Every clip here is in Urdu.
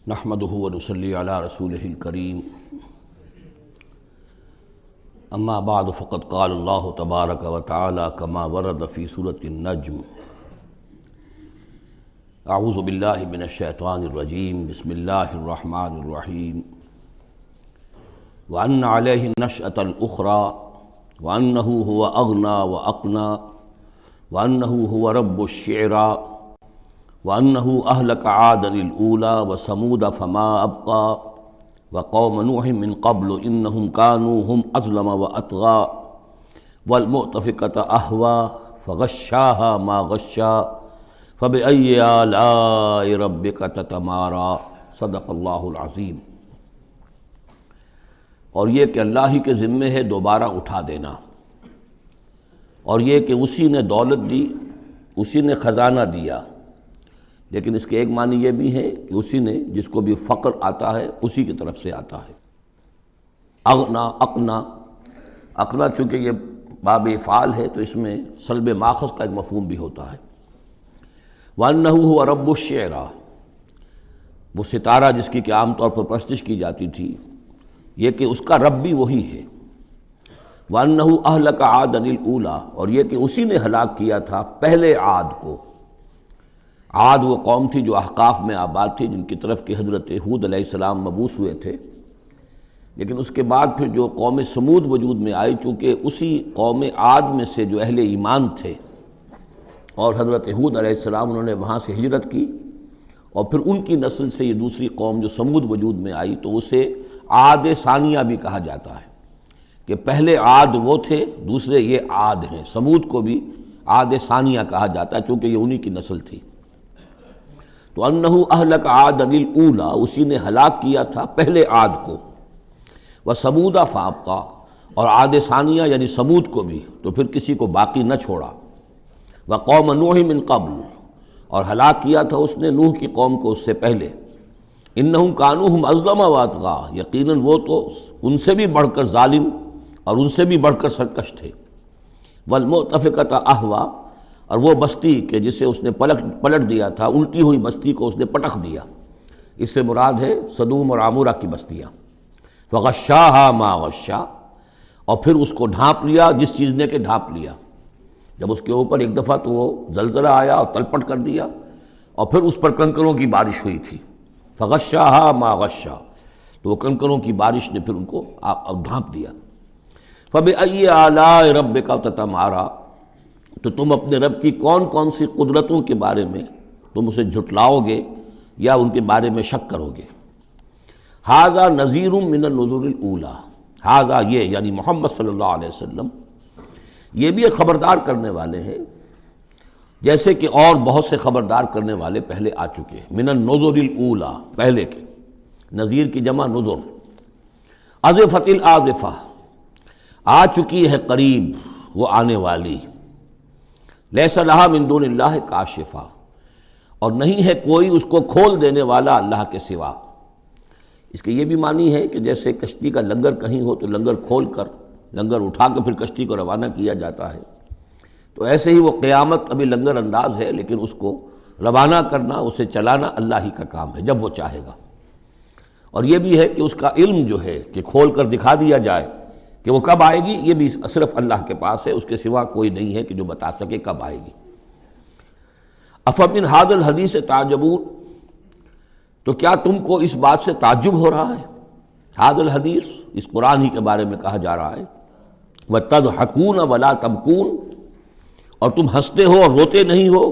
نحمده ونصلي على رسوله الكريم اما بعد فقد قال الله تبارك وتعالى كما ورد في سورة النجم اعوذ بالله من الشيطان الرجيم بسم الله الرحمن الرحيم وأن عليه النشأة الأخرى وأنه هو أغنى وأقنى وأنه هو رب الشعرى وأنه أهلك عادا الأولى وثمود فما أبقى وقوم نوح من قبل إنهم كانوا هم أظلم وأطغى والمؤتفكة أهوى فغشاها ما غشا فبأي آلاء ربك تتمارى صدق اللہ العظیم۔ اور یہ کہ اللہ ہی کے ذمے ہے دوبارہ اٹھا دینا، اور یہ کہ اسی نے دولت دی، اسی نے خزانہ دیا، لیکن اس کے ایک معنی یہ بھی ہے کہ اسی نے جس کو بھی فقر آتا ہے اسی کی طرف سے آتا ہے۔ اغنا اقنا، اقنا چونکہ یہ باب افعال ہے تو اس میں سلب ماخذ کا ایک مفہوم بھی ہوتا ہے۔ وَأَنَّهُ هُوَ رَبُّ الشِّعْرَى، وہ ستارہ جس کی کہ عام طور پر پرستش کی جاتی تھی، یہ کہ اس کا رب بھی وہی ہے۔ وَأَنَّهُ أَهْلَكَ عَادًا الْأُولَى، اور یہ کہ اسی نے ہلاک کیا تھا پہلے عاد کو۔ عاد وہ قوم تھی جو احقاف میں آباد تھی، جن کی طرف کہ حضرت ہود علیہ السلام مبعوث ہوئے تھے، لیکن اس کے بعد پھر جو قوم سمود وجود میں آئی، چونکہ اسی قوم عاد میں سے جو اہل ایمان تھے اور حضرت ہود علیہ السلام انہوں نے وہاں سے ہجرت کی، اور پھر ان کی نسل سے یہ دوسری قوم جو سمود وجود میں آئی، تو اسے عاد ثانیہ بھی کہا جاتا ہے کہ پہلے عاد وہ تھے، دوسرے یہ عاد ہیں۔ سمود کو بھی عاد ثانیہ کہا جاتا ہے چونکہ یہ انہی کی نسل تھی۔ تو انہو اہلک عاد الاولیٰ، اسی نے ہلاک کیا تھا پہلے عاد کو۔ وثمود فابقیٰ، اور عاد ثانیہ یعنی سمود کو بھی تو پھر کسی کو باقی نہ چھوڑا۔ وقوم نوح من قبل، اور ہلاک کیا تھا اس نے نوح کی قوم کو اس سے پہلے۔ انہم کانوا ہم اظلم واطغیٰ، یقیناً وہ تو ان سے بھی بڑھ کر ظالم اور ان سے بھی بڑھ کر سرکش تھے۔ والمؤتفکۃ اہویٰ، اور وہ بستی کہ جسے اس نے پلٹ دیا تھا، الٹی ہوئی بستی کو اس نے پٹخ دیا، اس سے مراد ہے سدوم اور عمورہ کی بستیاں۔ فغشاها ما غشا، اور پھر اس کو ڈھانپ لیا جس چیز نے کہ ڈھانپ لیا۔ جب اس کے اوپر ایک دفعہ تو وہ زلزلہ آیا اور تلپٹ کر دیا، اور پھر اس پر کنکروں کی بارش ہوئی تھی۔ فغشاها ما غشا، تو وہ کنکروں کی بارش نے پھر ان کو ڈھانپ دیا۔ فبأي آلاء ربك تتمارى، تو تم اپنے رب کی کون کون سی قدرتوں کے بارے میں تم اسے جھٹلاؤ گے یا ان کے بارے میں شک کرو گے۔ ھذا نذیر من النذر الاولیٰ، ھذا یہ یعنی محمد صلی اللہ علیہ وسلم یہ بھی ایک خبردار کرنے والے ہیں، جیسے کہ اور بہت سے خبردار کرنے والے پہلے آ چکے ہیں۔ من النذر الاولیٰ، پہلے کے، نذیر کی جمع نذر۔ ازفت الازفہ، آ چکی ہے قریب وہ آنے والی۔ لیس لہا من دون اللہ کاشفہ، اور نہیں ہے کوئی اس کو کھول دینے والا اللہ کے سوا۔ اس کے یہ بھی معنی ہے کہ جیسے کشتی کا لنگر کہیں ہو تو لنگر کھول کر، لنگر اٹھا کر پھر کشتی کو روانہ کیا جاتا ہے، تو ایسے ہی وہ قیامت ابھی لنگر انداز ہے، لیکن اس کو روانہ کرنا، اسے چلانا اللہ ہی کا کام ہے جب وہ چاہے گا۔ اور یہ بھی ہے کہ اس کا علم جو ہے کہ کھول کر دکھا دیا جائے کہ وہ کب آئے گی، یہ بھی صرف اللہ کے پاس ہے، اس کے سوا کوئی نہیں ہے کہ جو بتا سکے کب آئے گی۔ افمن ھذا الحدیث تعجبون، تو کیا تم کو اس بات سے تعجب ہو رہا ہے؟ ھذا الحدیث، اس قرآن ہی کے بارے میں کہا جا رہا ہے۔ وتضحکون ولا تبکون، اور تم ہنستے ہو اور روتے نہیں ہو۔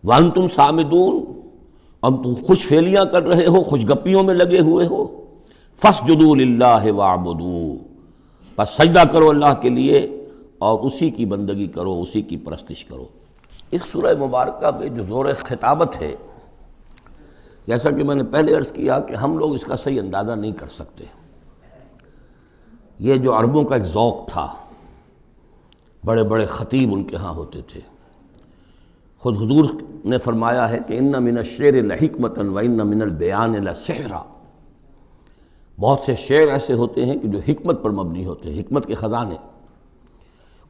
وانتم صامدون، اور تم خوش فیلیاں کر رہے ہو، خوش گپیوں میں لگے ہوئے ہو۔ فاسجدوا للہ واعبدوا، بس سجدہ کرو اللہ کے لیے اور اسی کی بندگی کرو، اسی کی پرستش کرو۔ اس سورہ مبارکہ میں جو زور خطابت ہے، جیسا کہ میں نے پہلے عرض کیا کہ ہم لوگ اس کا صحیح اندازہ نہیں کر سکتے۔ یہ جو عربوں کا ایک ذوق تھا، بڑے بڑے خطیب ان کے ہاں ہوتے تھے۔ خود حضور نے فرمایا ہے کہ ان من الشعر لحکمۃ وان من البیان لسحرا، بہت سے شعر ایسے ہوتے ہیں کہ جو حکمت پر مبنی ہوتے ہیں، حکمت کے خزانے،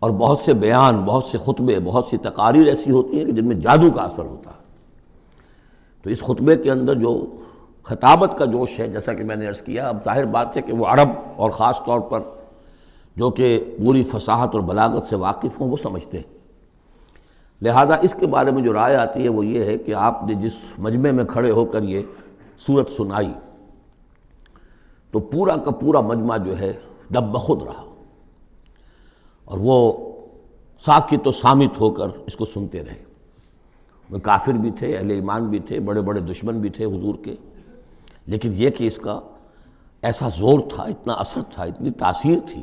اور بہت سے بیان، بہت سے خطبے، بہت سی تقاریر ایسی ہوتی ہیں کہ جن میں جادو کا اثر ہوتا ہے۔ تو اس خطبے کے اندر جو خطابت کا جوش ہے، جیسا کہ میں نے عرض کیا. اب ظاہر بات ہے کہ وہ عرب اور خاص طور پر جو کہ پوری فصاحت اور بلاغت سے واقف ہوں وہ سمجھتے ہیں. لہذا اس کے بارے میں جو رائے آتی ہے وہ یہ ہے کہ آپ نے جس مجمع میں کھڑے ہو کر یہ صورت سنائی تو پورا کا پورا مجمع جو ہے دب بخود رہا، اور وہ ساکت و صامت ہو کر اس کو سنتے رہے. وہ کافر بھی تھے، اہل ایمان بھی تھے، بڑے بڑے دشمن بھی تھے حضور کے، لیکن یہ کہ اس کا ایسا زور تھا، اتنا اثر تھا، اتنی تاثیر تھی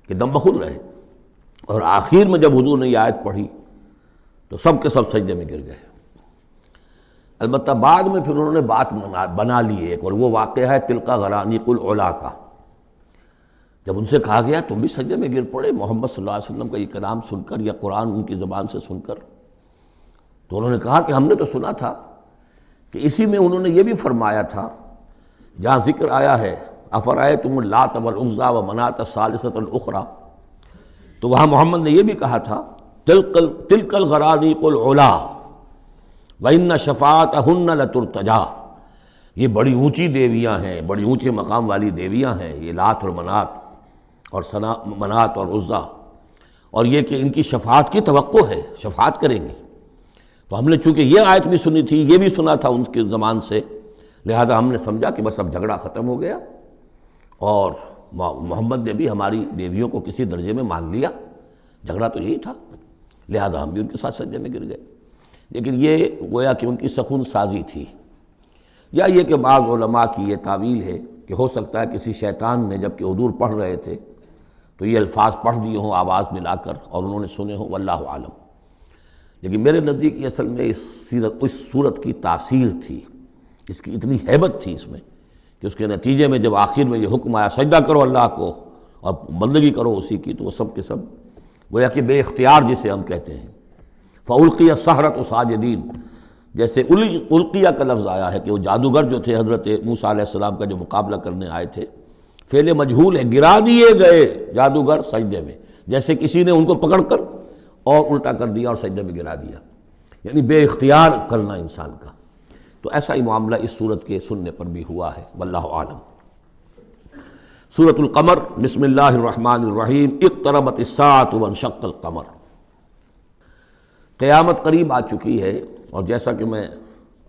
کہ دم بخود رہے. اور آخر میں جب حضور نے یہ آیت پڑھی تو سب کے سب سجدے میں گر گئے. البتہ بعد میں پھر انہوں نے بات بنا لی ایک، اور وہ واقعہ ہے تلقا غرانیق العلا کا. جب ان سے کہا گیا تم بھی سجدے میں گر پڑے محمد صلی اللہ علیہ وسلم کا یہ کلام سن کر یا قرآن ان کی زبان سے سن کر، تو انہوں نے کہا کہ ہم نے تو سنا تھا کہ اسی میں انہوں نے یہ بھی فرمایا تھا جہاں ذکر آیا ہے افرأیتم اللات والعزی ومناۃ الثالثۃ الاخری، تو وہاں محمد نے یہ بھی کہا تھا تلک الغرانیق العلا وَإِنَّ شَفَاعَتَهُنَّ لَتُرْتَجَىٰ، یہ بڑی اونچی دیویاں ہیں، بڑی اونچے مقام والی دیویاں ہیں یہ لات اور منات اور عزیٰ، اور یہ کہ ان کی شفاعت کی توقع ہے، شفاعت کریں گے. تو ہم نے چونکہ یہ آیت بھی سنی تھی، یہ بھی سنا تھا ان کے زمان سے، لہذا ہم نے سمجھا کہ بس اب جھگڑا ختم ہو گیا، اور محمد نے بھی ہماری دیویوں کو کسی درجے میں مان لیا. جھگڑا تو یہی تھا، لہذا ہم بھی ان کے ساتھ سجدے میں گر گئے. لیکن یہ گویا کہ ان کی سخن سازی تھی، یا یہ کہ بعض علماء کی یہ تعویل ہے کہ ہو سکتا ہے کسی شیطان نے جب کہ حضور پڑھ رہے تھے تو یہ الفاظ پڑھ دیے ہوں آواز ملا کر اور انہوں نے سنے ہوں، واللہ عالم. لیکن میرے نزدیک یہ اصل میں اس صورت کی تاثیر تھی، اس کی اتنی ہیبت تھی اس میں کہ اس کے نتیجے میں جب آخر میں یہ حکم آیا سجدہ کرو اللہ کو اور بندگی کرو اسی کی، تو وہ سب کے سب گویا کہ بے اختیار جسے ہم کہتے ہیں فَأُلْقِيَ السَّحَرَةُ سَاجِدِينَ، جیسے القیہ کا لفظ آیا ہے کہ وہ جادوگر جو تھے حضرت موسیٰ علیہ السلام کا جو مقابلہ کرنے آئے تھے، فعل مجہول ہے، گرا دیے گئے جادوگر سجدے میں، جیسے کسی نے ان کو پکڑ کر اور الٹا کر دیا اور سجدے میں گرا دیا، یعنی بے اختیار کرنا انسان کا. تو ایسا ہی معاملہ اس صورت کے سننے پر بھی ہوا ہے، واللہ عالم. سورۃ القمر، بسم اللہ الرحمن الرحیم. اقتربت الساعة وانشق القمر. قیامت قریب آ چکی ہے، اور جیسا کہ میں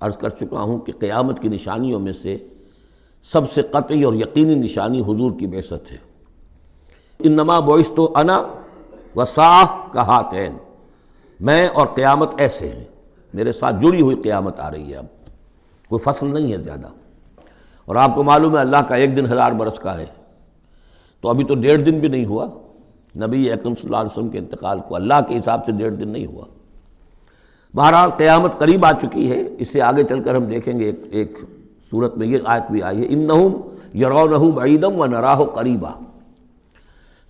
عرض کر چکا ہوں کہ قیامت کی نشانیوں میں سے سب سے قطعی اور یقینی نشانی حضور کی بعثت ہے. انما بعثت انا والساعہ کہاتین، میں اور قیامت ایسے ہیں، میرے ساتھ جڑی ہوئی قیامت آ رہی ہے، اب کوئی فصل نہیں ہے زیادہ. اور آپ کو معلوم ہے اللہ کا ایک دن 1000 برس کا ہے، تو ابھی تو 1.5 دن بھی نہیں ہوا نبی اکرم صلی اللہ علیہ وسلم کے انتقال کو، اللہ کے حساب سے 1.5 دن نہیں ہوا. بہرحال قیامت قریب آ چکی ہے. اس سے آگے چل کر ہم دیکھیں گے ایک صورت میں یہ آیت بھی آئی ہے انہم یرونہ بعیدا ونراہ قریبا،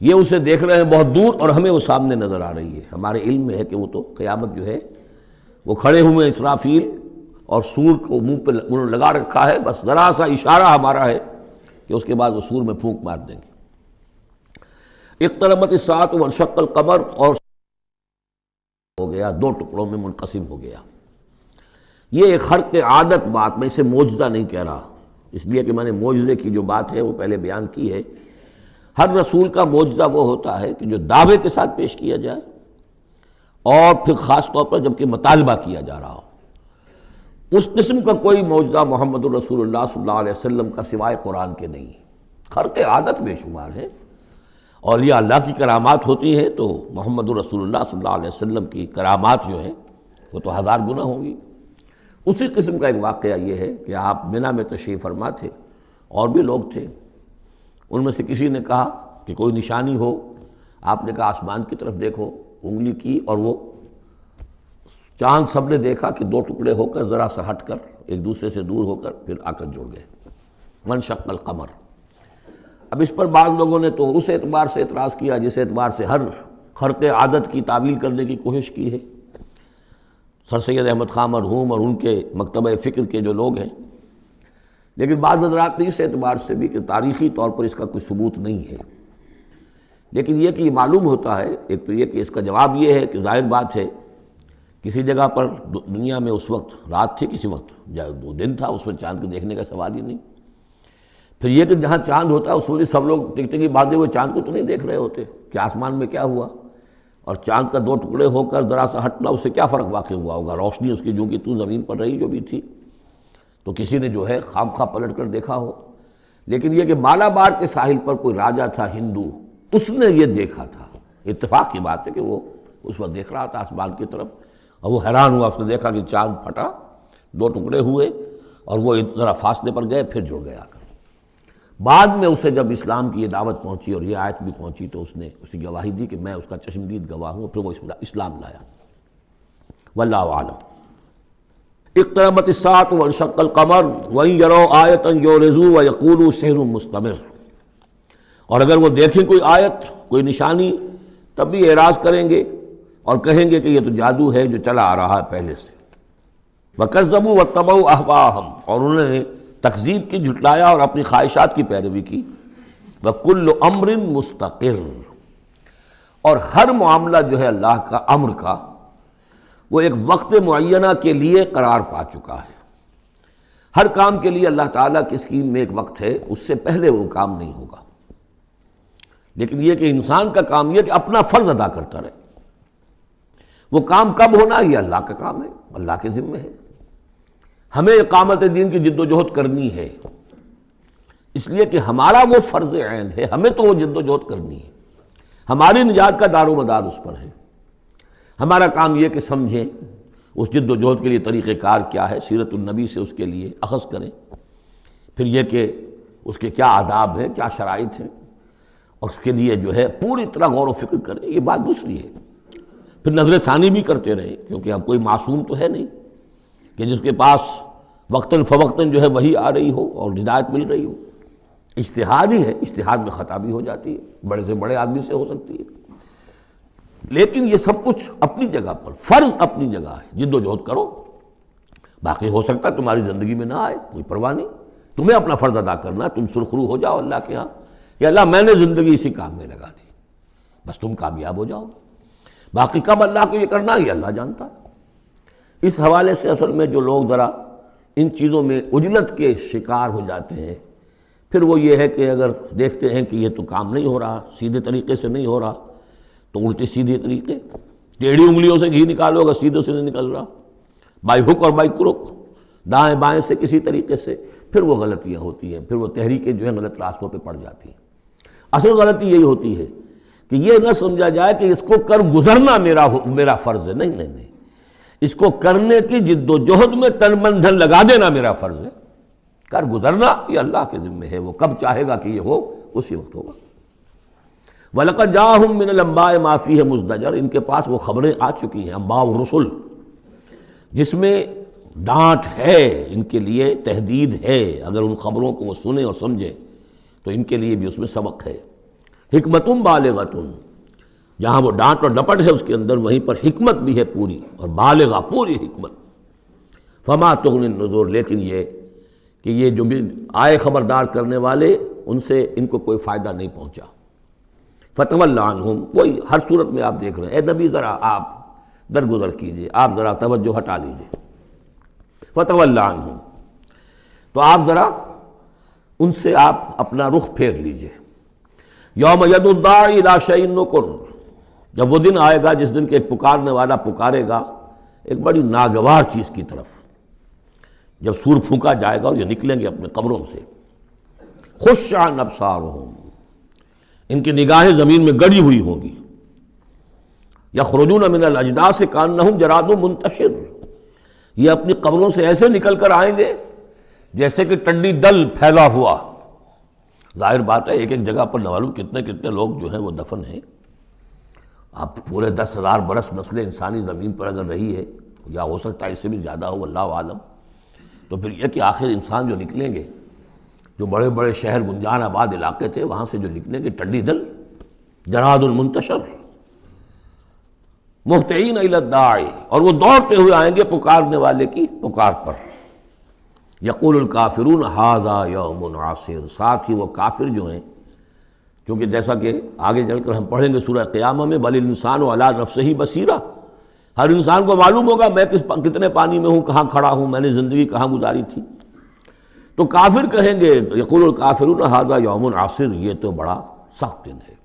یہ اسے دیکھ رہے ہیں بہت دور اور ہمیں وہ سامنے نظر آ رہی ہے. ہمارے علم میں ہے کہ وہ تو قیامت جو ہے وہ کھڑے ہوئے اسرافیل اور سور کو منہ پہ انہوں نے لگا رکھا ہے، بس ذرا سا اشارہ ہمارا ہے کہ اس کے بعد وہ سور میں پھونک مار دیں گے. اقتربت الساعة وانشق القمر، اور ہو گیا، 2 ٹکڑوں میں منقسم ہو گیا. یہ ایک خرق عادت بات، میں اسے معجزہ نہیں کہہ رہا، اس لیے کہ میں نے معجزے کی جو بات ہے وہ پہلے بیان کی ہے. ہر رسول کا معجزہ وہ ہوتا ہے کہ جو دعوے کے ساتھ پیش کیا جائے، اور پھر خاص طور پر جب کہ مطالبہ کیا جا رہا ہو. اس قسم کا کوئی معجزہ محمد الرسول اللہ صلی اللہ علیہ وسلم کا سوائے قرآن کے نہیں. خرق عادت بے شمار ہے، اولیاء اللہ کی کرامات ہوتی ہیں تو محمد الرسول اللہ صلی اللہ علیہ وسلم کی کرامات جو ہیں وہ تو 1000 گنا ہوں گی. اسی قسم کا ایک واقعہ یہ ہے کہ آپ منی میں تشریف فرما تھے، اور بھی لوگ تھے، ان میں سے کسی نے کہا کہ کوئی نشانی ہو. آپ نے کہا آسمان کی طرف دیکھو، انگلی کی اور وہ چاند سب نے دیکھا کہ 2 ٹکڑے ہو کر ذرا سا ہٹ کر ایک دوسرے سے دور ہو کر پھر آ کر جڑ گئے. وانشق القمر. اب اس پر بعض لوگوں نے تو اس اعتبار سے اعتراض کیا جس اعتبار سے ہر خرق عادت کی تعویل کرنے کی کوشش کی ہے سر سید احمد خان مرحوم اور ان کے مکتبہ فکر کے جو لوگ ہیں. لیکن بعض حضرات نے اس اعتبار سے بھی کہ تاریخی طور پر اس کا کوئی ثبوت نہیں ہے. لیکن یہ کہ یہ معلوم ہوتا ہے، ایک تو یہ کہ اس کا جواب یہ ہے کہ ظاہر بات ہے کسی جگہ پر دنیا میں اس وقت رات تھی، کسی وقت وہ دن تھا، اس میں چاند کو دیکھنے کا سوال ہی نہیں۔ پھر یہ کہ جہاں چاند ہوتا ہے اس میں سب لوگ ٹکٹکی باندھے ہوئے چاند کو تو نہیں دیکھ رہے ہوتے کہ آسمان میں کیا ہوا، اور چاند کا دو ٹکڑے ہو کر ذرا سا ہٹنا اس سے کیا فرق واقع ہوا ہوگا، روشنی اس کی جو کہ تو زمین پر رہی جو بھی تھی، تو کسی نے جو ہے خام خواہ پلٹ کر دیکھا ہو۔ لیکن یہ کہ مالابار کے ساحل پر کوئی راجا تھا ہندو، اس نے یہ دیکھا تھا، اتفاق کی بات ہے کہ وہ اس وقت دیکھ رہا تھا آسمان کی طرف، اور وہ حیران ہوا، اس نے دیکھا کہ چاند پھٹا، دو ٹکڑے ہوئے، اور وہ ذرا فاصلے پر گئے، پھر جڑ گیا کر۔ بعد میں اسے جب اسلام کی یہ دعوت پہنچی اور یہ آیت بھی پہنچی تو اس نے اس کی گواہی دی کہ میں اس کا چشمدید گواہ ہوں، پھر وہ اسلام لایا۔ واللہ اعلم۔ اقتربت الساعة وانشق القمر وإن يروا آية يعرضوا ويقولوا سحر مستمر، اور اگر وہ دیکھیں کوئی آیت، کوئی نشانی، تب بھی اعراض کریں گے اور کہیں گے کہ یہ تو جادو ہے جو چلا آ رہا ہے پہلے سے۔ وَكَذَّبُوا وَاتَّبَعُوا أَهْوَاءَهُمْ، اور انہوں نے تکذیب کی، جھٹلایا اور اپنی خواہشات کی پیروی کی۔ وَكُلُّ أَمْرٍ مُسْتَقِرٌ، اور ہر معاملہ جو ہے اللہ کا امر کا، وہ ایک وقت معینہ کے لیے قرار پا چکا ہے۔ ہر کام کے لیے اللہ تعالیٰ کی اسکیم میں ایک وقت ہے، اس سے پہلے وہ کام نہیں ہوگا۔ لیکن یہ کہ انسان کا کام یہ کہ اپنا فرض ادا کرتا رہے، وہ کام کب ہونا یہ اللہ کا کام ہے، اللہ کے ذمہ ہے۔ ہمیں اقامت دین کی جد و جہد کرنی ہے، اس لیے کہ ہمارا وہ فرض عین ہے، ہمیں تو وہ جد و جہد کرنی ہے، ہماری نجات کا دار و مدار اس پر ہے۔ ہمارا کام یہ کہ سمجھیں اس جد و جہد کے لیے طریقہ کار کیا ہے، سیرت النبی سے اس کے لیے اخذ کریں، پھر یہ کہ اس کے کیا آداب ہیں، کیا شرائط ہیں، اور اس کے لیے جو ہے پوری طرح غور و فکر کریں، یہ بات دوسری ہے۔ پھر نظر ثانی بھی کرتے رہیں، کیونکہ اب کوئی معصوم تو ہے نہیں کہ جس کے پاس وقتاً فوقتاً جو ہے وہی آ رہی ہو اور ہدایت مل رہی ہو۔ اجتہاد ہی ہے، اجتہاد میں خطا بھی ہو جاتی ہے، بڑے سے بڑے آدمی سے ہو سکتی ہے، لیکن یہ سب کچھ اپنی جگہ پر، فرض اپنی جگہ ہے، جد و جہد کرو۔ باقی ہو سکتا ہے تمہاری زندگی میں نہ آئے، کوئی پرواہ نہیں، تمہیں اپنا فرض ادا کرنا، تم سرخرو ہو جاؤ اللہ کے ہاں کہ اللہ میں نے زندگی اسی کام میں لگا دی، بس تم کامیاب ہو جاؤ گے۔ باقی کب اللہ کو یہ کرنا یہ اللہ جانتا ہے۔ اس حوالے سے اصل میں جو لوگ ذرا ان چیزوں میں عجلت کے شکار ہو جاتے ہیں، پھر وہ یہ ہے کہ اگر دیکھتے ہیں کہ یہ تو کام نہیں ہو رہا، سیدھے طریقے سے نہیں ہو رہا، تو الٹے سیدھے طریقے، ٹیڑھی انگلیوں سے گھی نکالو اگر سیدھے سے نہیں نکل رہا، بائی ہک اور بائی کرک، دائیں بائیں سے کسی طریقے سے، پھر وہ غلطیاں ہوتی ہیں، پھر وہ تحریکیں جو ہیں غلط راستوں پہ پڑ جاتی ہیں۔ اصل غلطی یہی ہوتی ہے کہ یہ نہ سمجھا جائے کہ اس کو کر گزرنا میرا فرض ہے، نہیں نہیں نہیں، اس کو کرنے کی جد و جہد میں تن من دھن لگا دینا میرا فرض ہے، کر گزرنا یہ اللہ کے ذمہ ہے، وہ کب چاہے گا کہ یہ ہو اسی وقت ہوگا۔ وَلَقَدْ جَاءَهُم مِّنَ الْأَنبَاءِ مَا فِيهِ مُزْدَجَرٌ، ان کے پاس وہ خبریں آ چکی ہیں، انباء الرسل، جس میں ڈانٹ ہے، ان کے لیے تہدید ہے، اگر ان خبروں کو وہ سنیں اور سمجھیں تو ان کے لیے بھی اس میں سبق ہے۔ حکمت بالغۃ، جہاں وہ ڈانٹ اور ڈپٹ ہے اس کے اندر، وہیں پر حکمت بھی ہے پوری، اور بالغہ پوری حکمت۔ فما تغنی النذر، لیکن یہ کہ یہ جو بھی آئے خبردار کرنے والے، ان سے ان کو کوئی فائدہ نہیں پہنچا۔ فتول عنہم، وہی ہر صورت میں آپ دیکھ رہے ہیں، اے نبی ذرا آپ درگزر کیجئے، آپ ذرا توجہ ہٹا لیجئے۔ فتول عنہم، تو آپ ذرا ان سے آپ اپنا رخ پھیر لیجئے۔ یوم یدعو الداعی الی شیء نکر، جب وہ دن آئے گا جس دن کہ ایک پکارنے والا پکارے گا ایک بڑی ناگوار چیز کی طرف، جب سور پھونکا جائے گا اور یہ نکلیں گے اپنے قبروں سے۔ خش عن ابصارہم، ان کی نگاہیں زمین میں گڑی ہوئی ہوں گی۔ یخرجون من الاجداث کانہم جراد منتشر، یہ اپنی قبروں سے ایسے نکل کر آئیں گے جیسے کہ ٹڈی دل پھیلا ہوا۔ ظاہر بات ہے ایک ایک جگہ پر نہ معلوم کتنے کتنے لوگ جو ہیں وہ دفن ہیں۔ اب پورے 10,000 برس نسل انسانی زمین پر اگر رہی ہے، یا ہو سکتا ہے اس سے بھی زیادہ ہو، اللہ عالم، تو پھر یہ کہ آخر انسان جو نکلیں گے، جو بڑے بڑے شہر گنجان آباد علاقے تھے وہاں سے جو نکلیں گے ٹڈی دل، جراد المنتشر، مہطعین الی الداعی، اور وہ دوڑتے ہوئے آئیں گے پکارنے والے کی پکار پر۔ یقول الکافرون ھذا یوم عسیر، ساتھ ہی وہ کافر جو ہیں، کیونکہ جیسا کہ آگے چل کر ہم پڑھیں گے سورہ قیامہ میں، بل الانسان علی نفسہ بصیرہ، ہر انسان کو معلوم ہوگا میں کتنے پانی میں ہوں، کہاں کھڑا ہوں، میں نے زندگی کہاں گزاری تھی۔ تو کافر کہیں گے یقول الکافرون ھذا یوم عاصر، یہ تو بڑا سخت دن ہے۔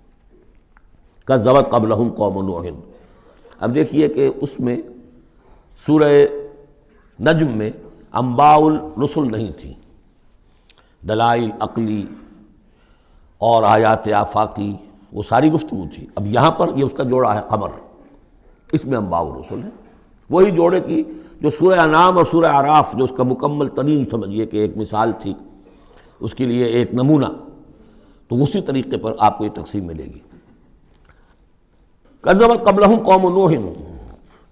کذبت قبلہم قوم نوح، اب دیکھیے کہ اس میں سورہ نجم میں انباء الرسل نہیں تھی، دلائل عقلی اور آیات آفاقی وہ ساری گفتگو تھی۔ اب یہاں پر یہ اس کا جوڑا ہے قمر، اس میں انباء الرسل ہے، وہی جوڑے کی جو سورہ انعام اور سورہ اعراف جو اس کا مکمل ترین سمجھیے کہ ایک مثال تھی، اس کے لیے ایک نمونہ، تو اسی طریقے پر آپ کو یہ تقسیم ملے گی۔ کذبت قبلہم قوم نوح،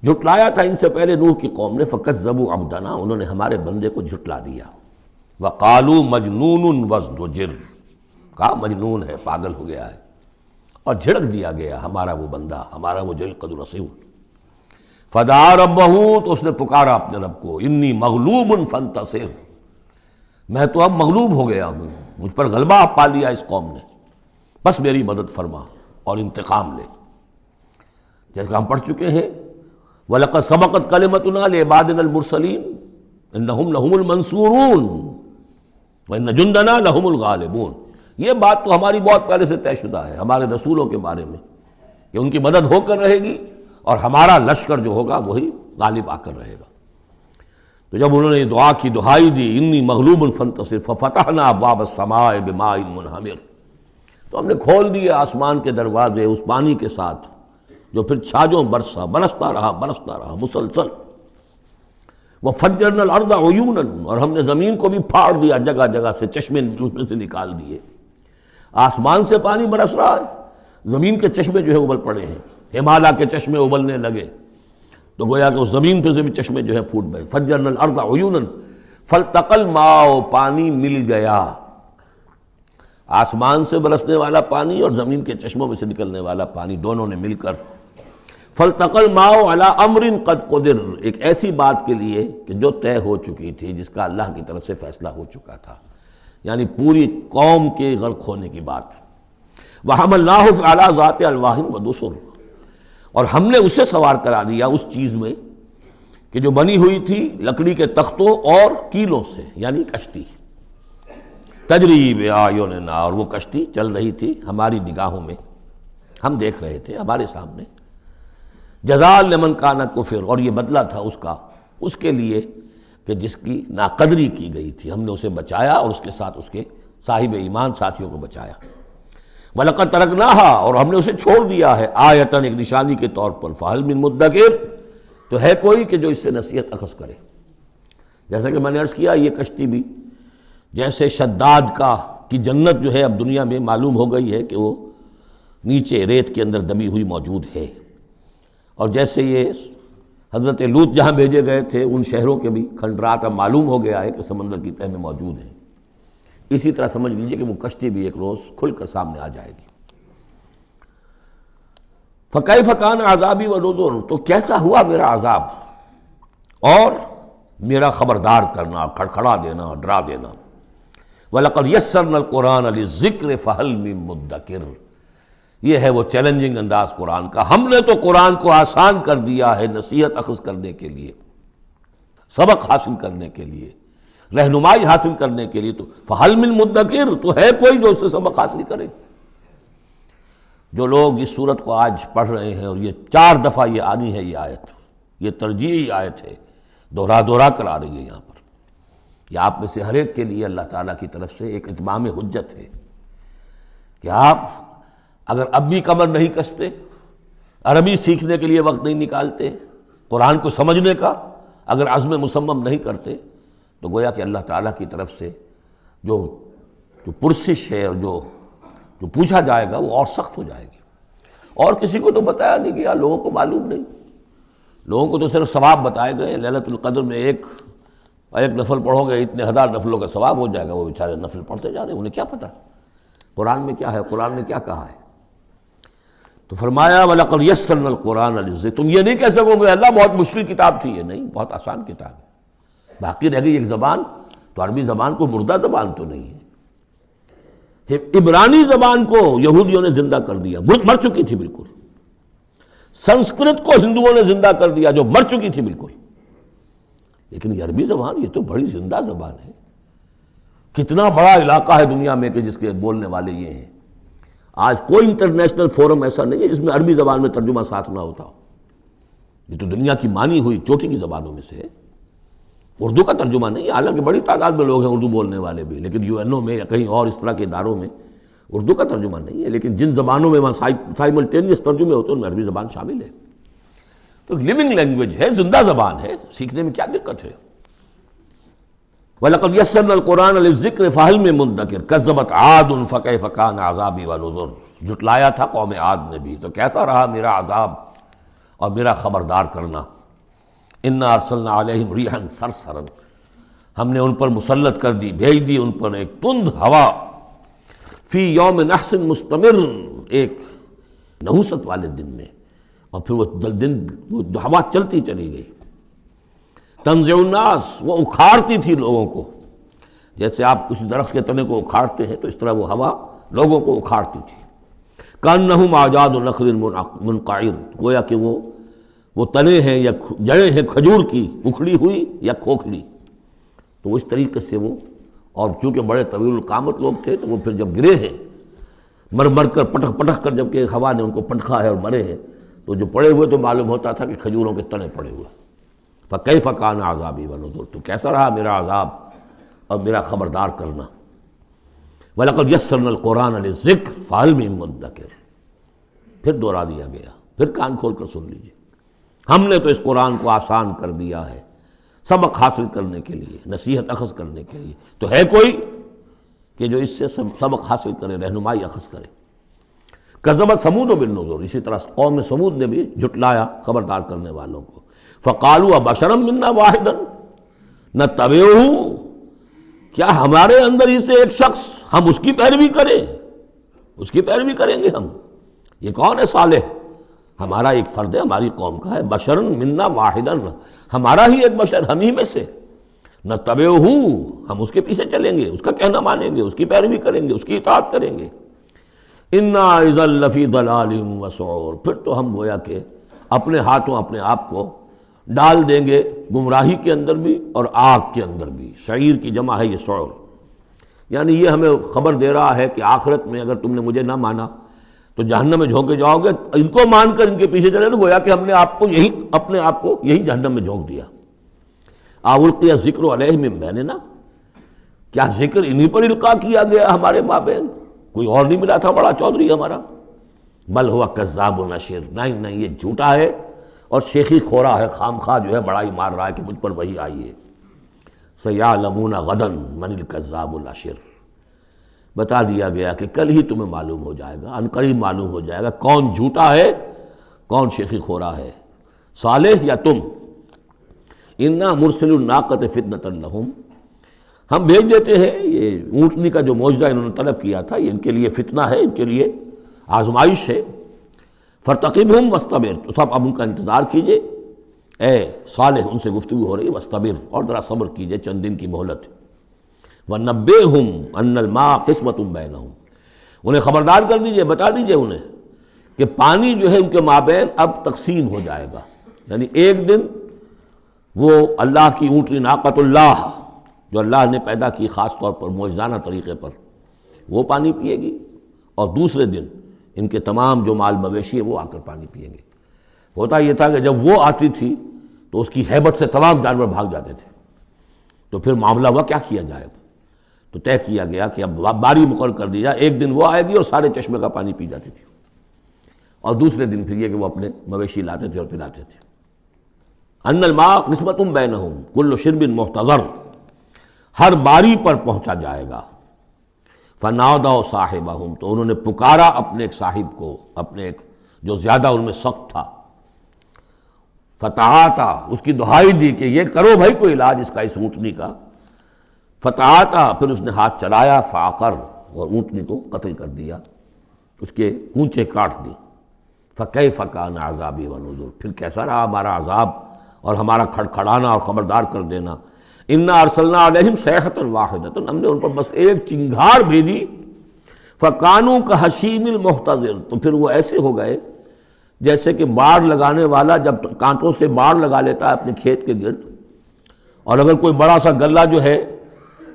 جھٹلایا تھا ان سے پہلے نوح کی قوم نے، فکذبوا عبدنا، انہوں نے ہمارے بندے کو جھٹلا دیا، وقالوا مجنون وازدجر، کہا مجنون ہے، پاگل ہو گیا ہے، اور جھڑک دیا گیا ہمارا وہ بندہ، ہمارا وہ جل قد رسول۔ فدعا ربہ، تو اس نے پکارا اپنے رب کو، انی مغلوب فانتصر، میں تو اب مغلوب ہو گیا ہوں، مجھ پر غلبہ پا لیا اس قوم نے، بس میری مدد فرما اور انتقام لے۔ جیسے کہ ہم پڑھ چکے ہیں وَلَقَدْ سَبَقَتْ كَلِمَتُنَا لِعِبَادِنَا الْمُرْسَلِينَ إِنَّهُمْ لَهُمُ الْمَنْصُورُونَ وَإِنَّ جُنْدَنَا لَهُمُ الْغَالِبُونَ، یہ بات تو ہماری بہت پہلے سے طے شدہ ہے ہمارے رسولوں کے بارے میں کہ ان کی مدد ہو کر رہے گی اور ہمارا لشکر جو ہوگا وہی غالب آ کر رہے گا۔ تو جب انہوں نے دعا کی، دہائی دی، انی مغلوب فانتصر ففتحنا ابواب السماء بماء منہمر، تو ہم نے کھول دیے آسمان کے دروازے اس پانی کے ساتھ جو پھر چھاجوں برستا رہا مسلسل۔ وفجرنا الارض عیونا، اور ہم نے زمین کو بھی پھاڑ دیا جگہ جگہ سے، چشمے اس میں سے نکال دیے۔ آسمان سے پانی برس رہا ہے، زمین کے چشمے جو ہے ابل پڑے ہیں، ہمالیہ کے چشمے ابلنے لگے، تو گویا کہ اس زمین پہ سے بھی چشمے جو ہے پھوٹ گئے۔ فجرنا الارض عیونا فالتقى الماء، پانی مل گیا، آسمان سے برسنے والا پانی اور زمین کے چشموں میں سے نکلنے والا پانی، دونوں نے مل کر فالتقى الماء على امر قد قدر، ایک ایسی بات کے لیے کہ جو طے ہو چکی تھی، جس کا اللہ کی طرف سے فیصلہ ہو چکا تھا، یعنی پوری قوم کے غرق ہونے کی بات۔ وحملناه على ذات الواح ودسر، اور ہم نے اسے سوار کرا دیا اس چیز میں کہ جو بنی ہوئی تھی لکڑی کے تختوں اور کیلوں سے، یعنی کشتی، تجری بأعیننا، اور وہ کشتی چل رہی تھی ہماری نگاہوں میں، ہم دیکھ رہے تھے ہمارے سامنے۔ جزاء لمن کان کفر، اور یہ بدلہ تھا اس کا، اس کے لیے کہ جس کی ناقدری کی گئی تھی، ہم نے اسے بچایا اور اس کے ساتھ اس کے صاحب ایمان ساتھیوں کو بچایا۔ وَلَقَدْ تَرَكْنَاهَا، اور ہم نے اسے چھوڑ دیا ہے، آیتاً، ایک نشانی کے طور پر، فَهَلْ مِن مُدَّكِرٍ، تو ہے کوئی کہ جو اس سے نصیحت اخذ کرے۔ جیسا کہ میں نے عرض کیا، یہ کشتی بھی جیسے شداد کی جنت جو ہے اب دنیا میں معلوم ہو گئی ہے کہ وہ نیچے ریت کے اندر دبی ہوئی موجود ہے، اور جیسے یہ حضرت لوط جہاں بھیجے گئے تھے ان شہروں کے بھی کھنڈرات اب معلوم ہو گیا ہے کہ سمندر کی تہہ میں موجود ہیں، اسی طرح سمجھ لیجئے کہ وہ کشتی بھی ایک روز کھل کر سامنے آ جائے گی۔ فَكَيْفَ كَانَ عَذَابِي وَنُذُرِ، تو کیسا ہوا میرا عذاب اور میرا خبردار کرنا، کھڑکھڑا دینا اور ڈرا دینا۔ وَلَقَدْ يَسَّرْنَا الْقُرْآنَ لِلذِّكْرِ فَهَلْ مِن مُدَّكِرٍ، یہ ہے وہ چیلنجنگ انداز قرآن کا، ہم نے تو قرآن کو آسان کر دیا ہے نصیحت اخذ کرنے کے لیے، سبق حاصل کرنے کے لیے، رہنمائی حاصل کرنے کے لیے، تو فَهَلْ مِن مُدَّكِرٍ، تو ہے کوئی جو اس سے سبق حاصل کرے۔ جو لوگ اس صورت کو آج پڑھ رہے ہیں، اور یہ 4 دفعہ یہ آنی ہے، یہ آیت، یہ ترجیحی آیت ہے، دوہرا کر آ رہی ہے یہاں پر، یہ آپ میں سے ہر ایک کے لیے اللہ تعالیٰ کی طرف سے ایک اتمام حجت ہے کہ آپ اگر اب بھی کمر نہیں کستے، عربی سیکھنے کے لیے وقت نہیں نکالتے، قرآن کو سمجھنے کا اگر عزم مصمم نہیں کرتے، تو گویا کہ اللہ تعالیٰ کی طرف سے جو پرسش ہے اور جو پوچھا جائے گا وہ اور سخت ہو جائے گی۔ اور کسی کو تو بتایا نہیں گیا، لوگوں کو معلوم نہیں، لوگوں کو تو صرف ثواب بتائے گئے، للیلۃ القدر میں ایک نفل پڑھو گے اتنے 1000 نفلوں کا ثواب ہو جائے گا، وہ بیچارے نفل پڑھتے جا رہے ہیں، انہیں کیا پتہ قرآن میں کیا ہے، قرآن نے کیا کہا ہے۔ تو فرمایا وَلَقَدْ يَسَّرْنَا الْقُرْآنَ لِلذِّكْرِ، تم یہ نہیں کہہ سکو گے اللہ بہت مشکل کتاب تھی، یہ نہیں، بہت آسان کتاب ہے۔ باقی رہ گئی ایک زبان، تو عربی زبان کو مردہ زبان تو نہیں ہے، عبرانی زبان کو یہودیوں نے زندہ کر دیا، مر چکی تھی بالکل۔ سنسکرت کو ہندوؤں نے زندہ کر دیا جو مر چکی تھی بالکل، لیکن یہ عربی زبان یہ تو بڑی زندہ زبان ہے. کتنا بڑا علاقہ ہے دنیا میں کہ جس کے بولنے والے یہ ہیں. آج کوئی انٹرنیشنل فورم ایسا نہیں ہے جس میں عربی زبان میں ترجمہ ساتھ نہ ہوتا ہو. یہ تو دنیا کی مانی ہوئی چوٹی کی زبانوں میں سے ہے. اردو کا ترجمہ نہیں ہے، حالانکہ بڑی تعداد میں لوگ ہیں اردو بولنے والے بھی، لیکن UN میں یا کہیں اور اس طرح کے اداروں میں اردو کا ترجمہ نہیں ہے. لیکن جن زبانوں میں وہاں سائملٹینیس ترجمے ہوتے ہیں ان میں عربی زبان شامل ہے. تو لیونگ لینگویج ہے، زندہ زبان ہے، سیکھنے میں کیا دقت ہے. وَلَقَدْ يَسَّرْنَا الْقُرْآنَ لِلذِّكْرِ فَهَلْ مِن مُدَّكِرٍ كَذَّبَتْ عَادٌ فَكَيْفَ كَانَ عَذَابِي وَنُذُرِ. جھٹلایا تھا قوم عاد نے بھی، تو کیسا رہا میرا عذاب اور میرا خبردار کرنا. اِنَّا أَرْسَلْنَا عَلَيْهِمْ رِيحًا صَرْصَرًا. ہم نے ان پر مسلط کر دی، بھیج دی ان پر ایک تند ہوا. فی یوم نحس مستمر، ایک نحوست والے دن میں، اور پھر وہ ہوا چلتی چلی گئی. تنزع الناس، وہ اکھاڑتی تھی لوگوں کو. جیسے آپ کسی درخت کے تنے کو اکھاڑتے ہیں تو اس طرح وہ ہوا لوگوں کو اکھاڑتی تھی. کأنہم اعجاز نخل منقعر، گویا کہ وہ تنے ہیں یا جڑیں ہیں کھجور کی اکھڑی ہوئی یا کھوکھلی. تو اس طریقے سے وہ، اور چونکہ بڑے طویل القامت لوگ تھے تو وہ پھر جب گرے ہیں مر کر پٹک کر، جب کہ ہوا نے ان کو پٹکا ہے اور مرے ہیں، تو جو پڑے ہوئے تو معلوم ہوتا تھا کہ کھجوروں کے تنے پڑے ہوئے. فَكَيْفَ كَانَ عَذَابِي وَنُذُرِ، تو کیسا رہا میرا عذاب اور میرا خبردار کرنا. وَلَقَدْ يَسَّرْنَا الْقُرْآنَ لِلذِّكْرِ فَهَلْ مِن مُدَّكِرٍ. پھر دوہرا دیا گیا، پھر کان کھول کر سن لیجیے. ہم نے تو اس قرآن کو آسان کر دیا ہے سبق حاصل کرنے کے لیے، نصیحت اخذ کرنے کے لیے. تو ہے کوئی کہ جو اس سے سبق حاصل کرے، رہنمائی اخذ کرے. کذبت ثمود بالنذر، اسی طرح قوم ثمود نے بھی جھٹلایا خبردار کرنے والوں کو. فقالوا ابشرا منا واحدا نتبعہ، کیا ہمارے اندر ہی سے ایک شخص ہم اس کی پیروی کریں، اس کی پیروی کریں گے ہم. یہ کون ہے؟ صالح، ہمارا ایک فرد ہے، ہماری قوم کا ہے. بشرا منا واحدا، ہمارا ہی ایک بشر، ہم ہی میں سے. نتبعہ، ہم اس کے پیچھے چلیں گے، اس کا کہنا مانیں گے، اس کی پیروی کریں گے، اس کی اطاعت کریں گے. انا اذا لفی ضلال وسعور، پھر تو ہم گویا کہ اپنے ہاتھوں اپنے آپ کو ڈال دیں گے گمراہی کے اندر بھی اور آگ کے اندر بھی. شعیر کی جمع ہے یہ سعور. یعنی یہ ہمیں خبر دے رہا ہے کہ آخرت میں اگر تم نے مجھے نہ مانا تو جہنم میں جھونکے جاؤ گے. ان کو مان کر ان کے پیچھے چلے تو گویا کہ ہم نے اپنے آپ کو یہی جہنم میں جھونک دیا. القی ذکر علیہ من بیننا، کیا ذکر انہی پر القاء کیا گیا ہمارے مابین؟ کوئی اور نہیں ملا تھا بڑا چودھری ہمارا؟ بل ہوا کذاب نشر، نہیں یہ جھوٹا ہے اور شیخی خورا ہے، خام خواہ جو ہے بڑا ہی مار رہا ہے کہ مجھ پر وہی آئی ہے. سیعلمون غدا من الکذاب الاشر، بتا دیا گیا کہ کل ہی تمہیں معلوم ہو جائے گا، عنقریب معلوم ہو جائے گا کون جھوٹا ہے کون شیخی خورا ہے، صالح یا تم. انا مرسل الناقۃ فتنۃ لہم، ہم بھیج دیتے ہیں یہ اونٹنی کا جو معجزہ انہوں نے طلب کیا تھا، یہ ان کے لیے فتنہ ہے، ان کے لیے آزمائش ہے. فارتقبہم واصطبر، تو سب اب ان کا انتظار کیجئے. اے صالح، ان سے گفتگو ہو رہی ہے، واصطبر، اور ذرا صبر کیجئے، چند دن کی مہلت. وَنَبِّئْهُمْ أَنَّ الْمَاءَ قِسْمَةٌ بَيْنَهُمْ، انہیں خبردار کر دیجئے، بتا دیجئے انہیں کہ پانی جو ہے ان کے مابین اب تقسیم ہو جائے گا. یعنی ایک دن وہ اللہ کی اونٹنی ناقۃ اللہ جو اللہ نے پیدا کی خاص طور پر معجزانہ طریقے پر، وہ پانی پیے گی، اور دوسرے دن ان کے تمام جو مال مویشی ہے وہ آ کر پانی پئیں گے. ہوتا یہ تھا کہ جب وہ آتی تھی تو اس کی ہیبت سے تمام جانور بھاگ جاتے تھے. تو پھر معاملہ ہوا کیا کیا جائے. تو طے کیا گیا کہ اب باری مقرر کر دی جائے، ایک دن وہ آئے گی اور سارے چشمے کا پانی پی جاتی تھی، اور دوسرے دن پھر یہ کہ وہ اپنے مویشی لاتے تھے اور پلاتے تھے. ان الماء قسمۃ بینہم کل شرب محتضر، ہر باری پر پہنچا جائے گا. فنادوا صاحبہم، تو انہوں نے پکارا اپنے ایک صاحب کو، اپنے ایک جو زیادہ ان میں سخت تھا. فتعاطا، اس کی دہائی دی کہ یہ کرو بھائی کوئی علاج اس کا، اس اونٹنی کا. فتعاطا، پھر اس نے ہاتھ چلایا، فعقر، اور اونٹنی کو قتل کر دیا، اس کے کونچے کاٹ دی. فکیف کان عذابی ونذر، پھر کیسا رہا ہمارا عذاب اور ہمارا کھڑکھڑانا اور خبردار کر دینا. انا ارسلنا علیہم صیحۃ واحدۃ، ہم نے ان پر بس ایک چنگھار بھیجی. فکانوا کحشیم المحتضر، تو پھر وہ ایسے ہو گئے جیسے کہ باڑ لگانے والا جب کانٹوں سے باڑ لگا لیتا ہے اپنے کھیت کے گرد، اور اگر کوئی بڑا سا غلہ جو ہے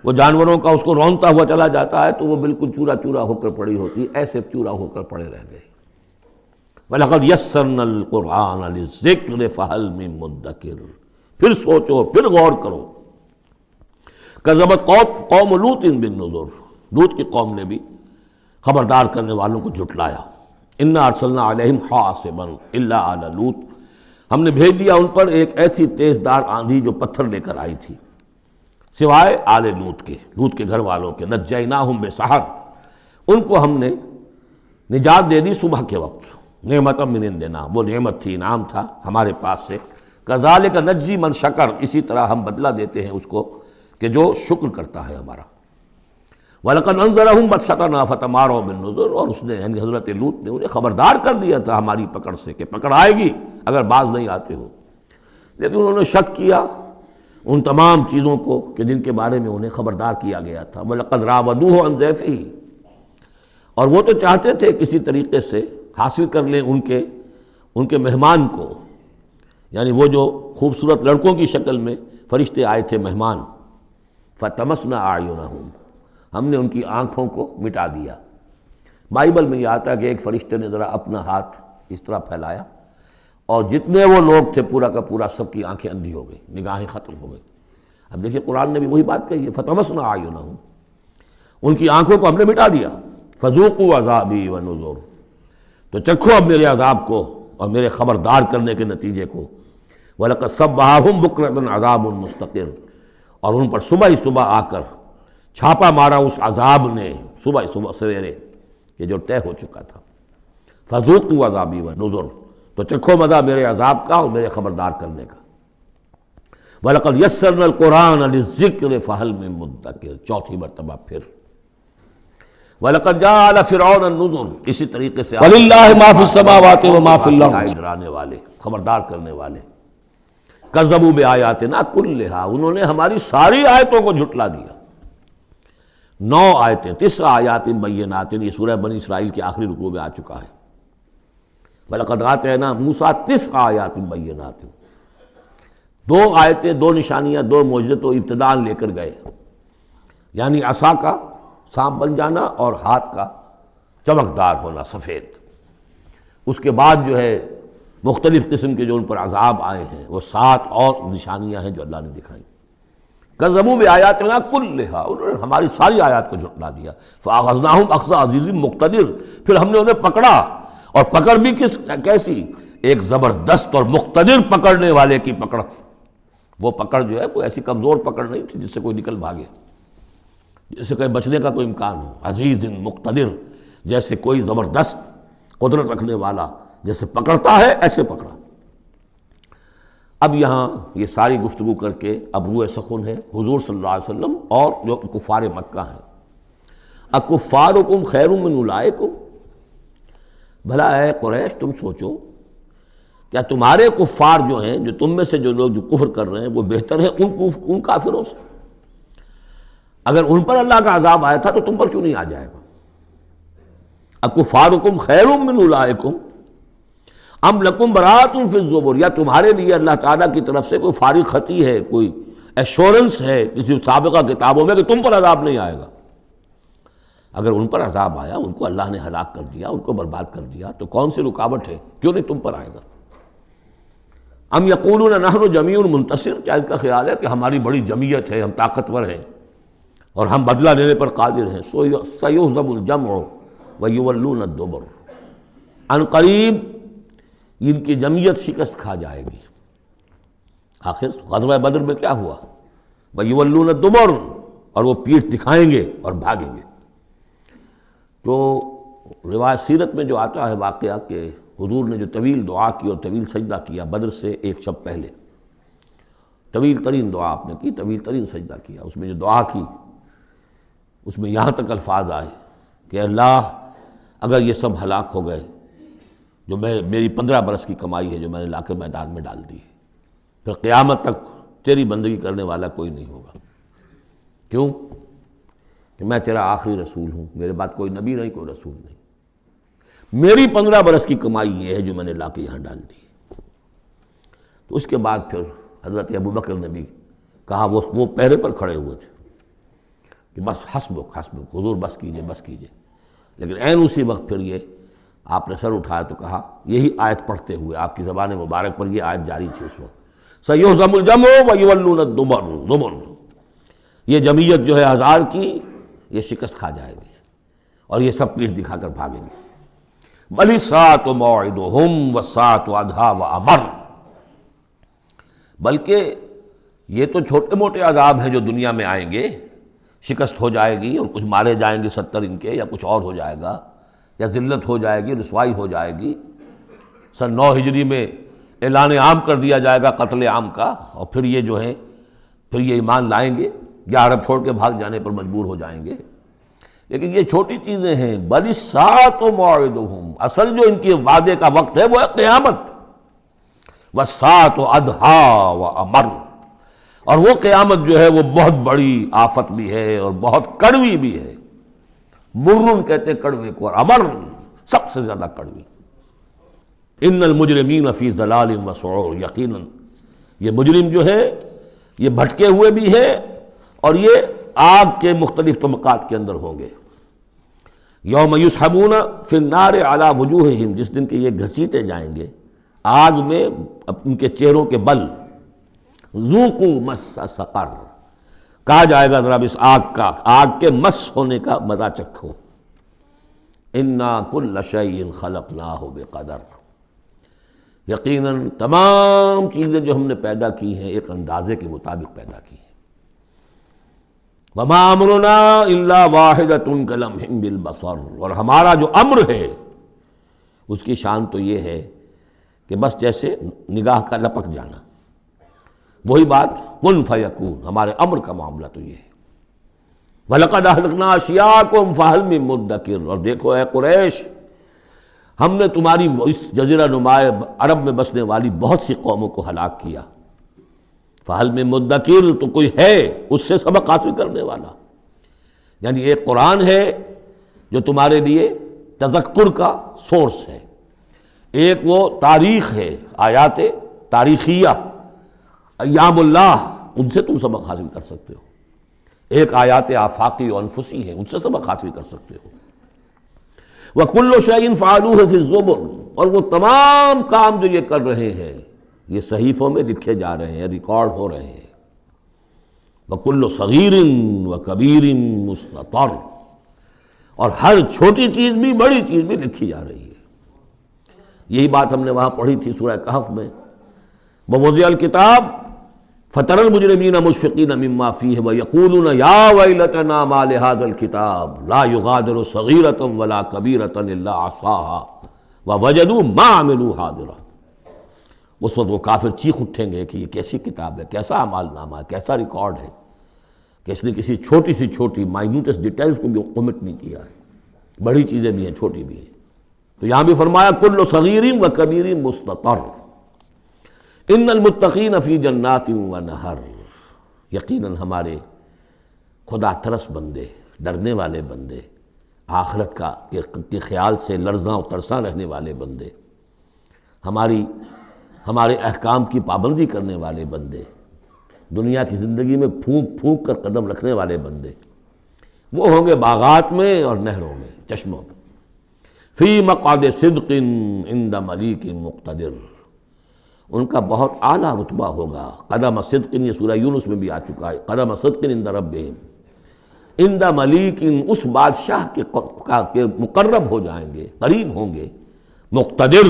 وہ جانوروں کا اس کو رونتا ہوا چلا جاتا ہے تو وہ بالکل چورا چورا ہو کر پڑی ہوتی ہے، ایسے چورا ہو کر پڑے رہ گئے۔ وَلَقَدْ يَسَّرْنَا الْقُرْآنَ لِلذِّكْرِ فَهَلْ مِن مُدَّكِرٍ، پھر سوچو، پھر غور کرو۔ کذبت قوم لوط بالنذر، لوط کی قوم نے بھی خبردار کرنے والوں کو جھٹلایا۔ انا ارسلنا علیہم حاصبا الا آل لوط، ہم نے بھیج دیا ان پر ایک ایسی تیز دار آندھی جو پتھر لے کر آئی تھی، سوائے آل لوط کے گھر والوں کے۔ نجیناہم بسحر، ان کو ہم نے نجات دے دی صبح کے وقت۔ نعمت من عندنا، وہ نعمت تھی، انعام تھا ہمارے پاس سے۔ کذالک نجزی من شکر، اسی طرح ہم بدلہ دیتے ہیں اس کو کہ جو شکر کرتا ہے ہمارا۔ وَلَقَدْ أَنذَرَهُمْ بَطْشَتَنَا فَتَمَارَوْا بِالنُّذُرِ، اور اس نے یعنی حضرت لوط نے انہیں خبردار کر دیا تھا ہماری پکڑ سے کہ پکڑ آئے گی اگر باز نہیں آتے ہو، لیکن انہوں نے شک کیا ان تمام چیزوں کو کہ جن کے بارے میں انہیں خبردار کیا گیا تھا۔ وَلَقَدْ رَاوَدُوهُ عَنْ ضَيْفِهِ، اور وہ تو چاہتے تھے کسی طریقے سے حاصل کر لیں ان کے مہمان کو، یعنی وہ جو خوبصورت لڑکوں کی شکل میں فرشتے آئے تھے مہمان۔ فَطَمَسْنَا أَعْيُنَهُمْ، ہم نے ان کی آنکھوں کو مٹا دیا۔ بائبل میں یہ آتا ہے کہ ایک فرشتے نے ذرا اپنا ہاتھ اس طرح پھیلایا اور جتنے وہ لوگ تھے پورا کا پورا سب کی آنکھیں اندھی ہو گئی، نگاہیں ختم ہو گئی۔ اب دیکھیے قرآن نے بھی وہی بات کہی ہے، فَطَمَسْنَا أَعْيُنَهُمْ، ان کی آنکھوں کو ہم نے مٹا دیا۔ فَذُوقُوا عَذَابِي وَنُذُرِ، تو چکھو اب میرے عذاب کو اور میرے خبردار کرنے کے نتیجے کو۔ وَلَقَدْ صَبَّحَهُمْ بُكْرَةً عَذَابٌ مُسْتَقِرٌ، اور ان پر صبح ہی صبح آ کر چھاپا مارا اس عذاب نے، صبح صبح سویرے، کہ جو طے ہو چکا تھا۔ فَذُوقُوا عَذَابِي وَنُذُرِ، تو چکھو مزہ میرے عذاب کا اور میرے خبردار کرنے کا۔ وَلَقَدْ يَسَّرْنَا الْقُرْآنَ لِلذِّكْرِ فَهَلْ مِن مُدَّكِرٍ، چوتھی مرتبہ پھر۔ وَلَقَدْ جَاءَ آلَ فِرْعَوْنَ النُّذُرُ، اسی طریقے سے وَلِلَّهِ مَا فِي السَّمَاوَاتِ وَمَا فِي الْأَرْضِ، ڈرانے والے، خبردار کرنے والے۔ کذبوا بآیاتنا کلھا، انہوں نے ہماری ساری آیتوں کو جھٹلا دیا۔ 9 آیتیں، 9 آیات بینات، یہ سورہ بنی اسرائیل کے آخری رکوع میں آ چکا ہے۔ وَلَقَدْ آتَيْنَا مُوسَىٰ 9 آیات بینات، 2 آیتیں، 2 نشانیاں، 2 معجزے تو ابتداء لے کر گئے، یعنی عصا کا سانپ بن جانا اور ہاتھ کا چمکدار ہونا سفید۔ اس کے بعد جو ہے مختلف قسم کے جو ان پر عذاب آئے ہیں وہ 7 اور نشانیاں ہیں جو اللہ نے دکھائیں۔ کذبوا بآیاتنا کلھا، انہوں نے ہماری ساری آیات کو جھٹلا دیا۔ فأخذناہم اخذ عزیز مقتدر، پھر ہم نے انہیں پکڑا، اور پکڑ بھی کیسی، ایک زبردست اور مقتدر پکڑنے والے کی پکڑ۔ وہ پکڑ جو ہے کوئی ایسی کمزور پکڑ نہیں تھی جس سے کوئی نکل بھاگے، جس سے کہیں بچنے کا کوئی امکان ہو۔ عزیز مقتدر، جیسے کوئی زبردست قدرت رکھنے والا جیسے پکڑتا ہے ایسے پکڑا۔ اب یہاں یہ ساری گفتگو کر کے اب روئے سخن ہے حضور صلی اللہ علیہ وسلم اور جو کفار مکہ ہیں۔ اکفارکم خیر من اولئکم، بھلا اے قریش تم سوچو کیا تمہارے کفار جو ہیں، جو تم میں سے جو لوگ جو کفر کر رہے ہیں، وہ بہتر ہیں ان کافروں سے؟ اگر ان پر اللہ کا عذاب آیا تھا تو تم پر کیوں نہیں آ جائے گا؟ اکفارکم خیر من اولئکم ام لکم براۃ فی الزبر، یا تمہارے لیے اللہ تعالیٰ کی طرف سے کوئی فارغ خطی ہے، کوئی ایشورنس ہے کسی سابقہ کتابوں میں کہ تم پر عذاب نہیں آئے گا؟ اگر ان پر عذاب آیا، ان کو اللہ نے ہلاک کر دیا، ان کو برباد کر دیا، تو کون سی رکاوٹ ہے، کیوں نہیں تم پر آئے گا؟ ام یقولون نحن جمیع منتصر، کیا ان کا خیال ہے کہ ہماری بڑی جمعیت ہے، ہم طاقتور ہیں اور ہم بدلہ لینے پر قادر ہیں؟ سیہزم الجمع ویولون الدبر، ان قریب ان کی جمعیت شکست کھا جائے گی۔ آخر غزوہ بدر میں کیا ہوا؟ ویولون الدبر، اور وہ پیٹھ دکھائیں گے اور بھاگیں گے۔ تو روایت سیرت میں جو آتا ہے واقعہ کہ حضور نے جو طویل دعا کی اور طویل سجدہ کیا بدر سے ایک شب پہلے، طویل ترین دعا آپ نے کی، طویل ترین سجدہ کیا، اس میں جو دعا کی اس میں یہاں تک الفاظ آئے کہ اللہ اگر یہ سب ہلاک ہو گئے جو میری 15 برس کی کمائی ہے جو میں نے لا کے میدان میں ڈال دی ہے، پھر قیامت تک تیری بندگی کرنے والا کوئی نہیں ہوگا۔ کیوں؟ کہ میں تیرا آخری رسول ہوں، میرے بعد کوئی نبی نہیں، کوئی رسول نہیں، میری 15 برس کی کمائی یہ ہے جو میں نے لا کے یہاں ڈال دی. تو اس کے بعد پھر حضرت ابوبکر نے بھی کہا، وہ پہرے پر کھڑے ہوئے تھے کہ بس حسبک حسبک، حضور بس کیجئے بس کیجئے. لیکن عین اسی وقت پھر یہ آپ نے سر اٹھایا تو کہا، یہی آیت پڑھتے ہوئے آپ کی زبان مبارک پر یہ آیت جاری تھی اس وقت، سَيُهْزَمُ الْجَمْعُ وَيُوَلُّونَ الدُّبُرَ. یہ جمعیت جو ہے 1000 کی، یہ شکست کھا جائے گی اور یہ سب پیٹھ دکھا کر بھاگیں گے. بَلِ السَّاعَةُ مَوْعِدُهُمْ وَالسَّاعَةُ أَدْهَىٰ وَأَمَرُّ. بلکہ یہ تو چھوٹے موٹے عذاب ہیں جو دنیا میں آئیں گے، شکست ہو جائے گی اور کچھ مارے جائیں گے 70 ان کے، یا کچھ اور ہو جائے گا، یا ذلت ہو جائے گی، رسوائی ہو جائے گی. سن 9 ہجری میں اعلان عام کر دیا جائے گا قتل عام کا، اور پھر یہ جو ہے پھر یہ ایمان لائیں گے یا عرب چھوڑ کے بھاگ جانے پر مجبور ہو جائیں گے. لیکن یہ چھوٹی چیزیں ہیں. بَلِ السَّاعَةُ مَوْعِدُهُمْ، اصل جو ان کے وعدے کا وقت ہے وہ ہے قیامت. وَالسَّاعَةُ أَدْهَىٰ وَأَمَرُّ. اور وہ قیامت جو ہے وہ بہت بڑی آفت بھی ہے اور بہت کڑوی بھی ہے. مرن کہتے ہیں کڑوے کو، اور امر سب سے زیادہ کڑوی. ان المجرمین فی ضلال وسعور. یقیناً یہ مجرم جو ہے یہ بھٹکے ہوئے بھی ہے اور یہ آگ کے مختلف طبقات کے اندر ہوں گے. یوم یسحبون فی النار علی وجوہہم، جس دن کہ یہ گھسیٹے جائیں گے آگ میں ان کے چہروں کے بل. ذوقوا مس سقر، کہا جائے گا ذرا اس آگ کے مس ہونے کا مزہ چکھو. انا کل شیء خلقناہ بقدر. یقیناً تمام چیزیں جو ہم نے پیدا کی ہیں ایک اندازے کے مطابق پیدا کی ہیں. وما امرنا الا واحدۃ کلمح بالبصر. اور ہمارا جو امر ہے اس کی شان تو یہ ہے کہ بس جیسے نگاہ کا لپک جانا. وہی بات کن فیکون، ہمارے امر کا معاملہ تو یہ ہے. وَلَقَدْ أَهْلَكْنَا أَشْيَاعَكُمْ فَهَلْ مِن مُدَّكِرٍ. اور دیکھو اے قریش، ہم نے تمہاری اس جزیرہ نما عرب میں بسنے والی بہت سی قوموں کو ہلاک کیا. فَهَلْ مِن مُدَّكِرٍ، تو کوئی ہے اس سے سبق حاصل کرنے والا. یعنی ایک قرآن ہے جو تمہارے لیے تذکر کا سورس ہے، ایک وہ تاریخ ہے، آیات تاریخیہ، ایام اللہ، ان سے تم سبق حاصل کر سکتے ہو. ایک آیات آفاقی و انفسی ہیں، ان سے سبق حاصل کر سکتے ہو. وَكُلُّ شَيْءٍ فَعَلُوهُ فِي الزُّبُرِ. اور وہ تمام کام جو یہ کر رہے ہیں یہ صحیفوں میں لکھے جا رہے ہیں، ریکارڈ ہو رہے ہیں. وَكُلُّ صَغِيرٍ وَكَبِيرٍ مُسْتَطَرٌ. اور ہر چھوٹی چیز بھی بڑی چیز بھی لکھی جا رہی ہے. یہی بات ہم نے وہاں پڑھی تھی سورہ کہف میں. وَوُضِعَ الْكِتَابُ فَتَرَى الْمُجْرِمِينَ مُشْفِقِينَ مِمَّا فِيهِ وَيَقُولُونَ يَا وَيْلَتَنَا مَا لِهَذَا الْكِتَابِ لَا يُغَادِرُ صَغِيرَةً وَلَا كَبِيرَةً إِلَّا أَحْصَاهَا وَوَجَدُوا مَا عَمِلُوا حَاضِرًا. اس وقت وہ کافر چیخ اٹھیں گے کہ یہ کیسی کتاب ہے، کیسا اعمال نامہ ہے، کیسا ریکارڈ ہے کہ اس نے کسی چھوٹی سی چھوٹی مائنیوٹس ڈیٹیلز کو بھی omit نہیں کیا ہے. بڑی چیزیں بھی ہیں، چھوٹی بھی ہیں. تو یہاں بھی فرمایا کل صغیر و کبیر مستطر. ان المتقین فی جنات و نہر. یقیناً ہمارے خدا ترس بندے، ڈرنے والے بندے، آخرت کے خیال سے لرزاں و ترساں رہنے والے بندے، ہمارے احکام کی پابندی کرنے والے بندے، دنیا کی زندگی میں پھونک پھونک کر قدم رکھنے والے بندے، وہ ہوں گے باغات میں اور نہروں میں، چشموں میں. فی مقعد صدق عند ملیک مقتدر. ان کا بہت اعلیٰ رتبہ ہوگا. قدم صدق، یہ سورہ یونس میں بھی آ چکا ہے. قدم صدق عند ربہم، عند ملیک، اس بادشاہ کے مقرب ہو جائیں گے، قریب ہوں گے. مقتدر،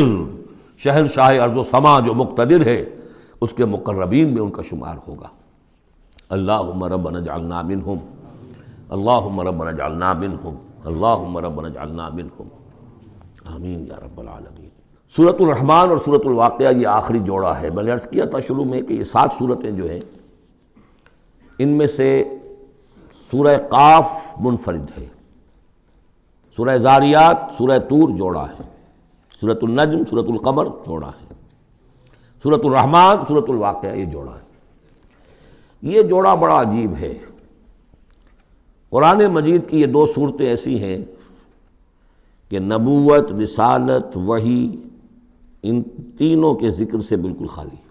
شہنشاہ ارض و سما جو مقتدر ہے اس کے مقربین میں ان کا شمار ہوگا. اللہم ربنا اجعلنا منہم، اللہم ربنا اجعلنا منہم، اللہم ربنا اجعلنا منہم. آمین یا رب العالمین. سورۃ الرحمن اور سورۃ الواقعہ یہ آخری جوڑا ہے. میں نے عرض کیا تھا شروع میں کہ یہ 7 صورتیں جو ہیں ان میں سے سورہ قاف منفرد ہے، سورہ زاریات، سورہ طور جوڑا ہے، سورۃ النجم، سورۃ القمر جوڑا ہے، سورۃ الرحمن، سورۃ الواقعہ یہ جوڑا ہے. یہ جوڑا بڑا عجیب ہے. قرآن مجید کی یہ 2 صورتیں ایسی ہیں کہ نبوت، رسالت، وحی، ان تینوں کے ذکر سے بالکل خالی،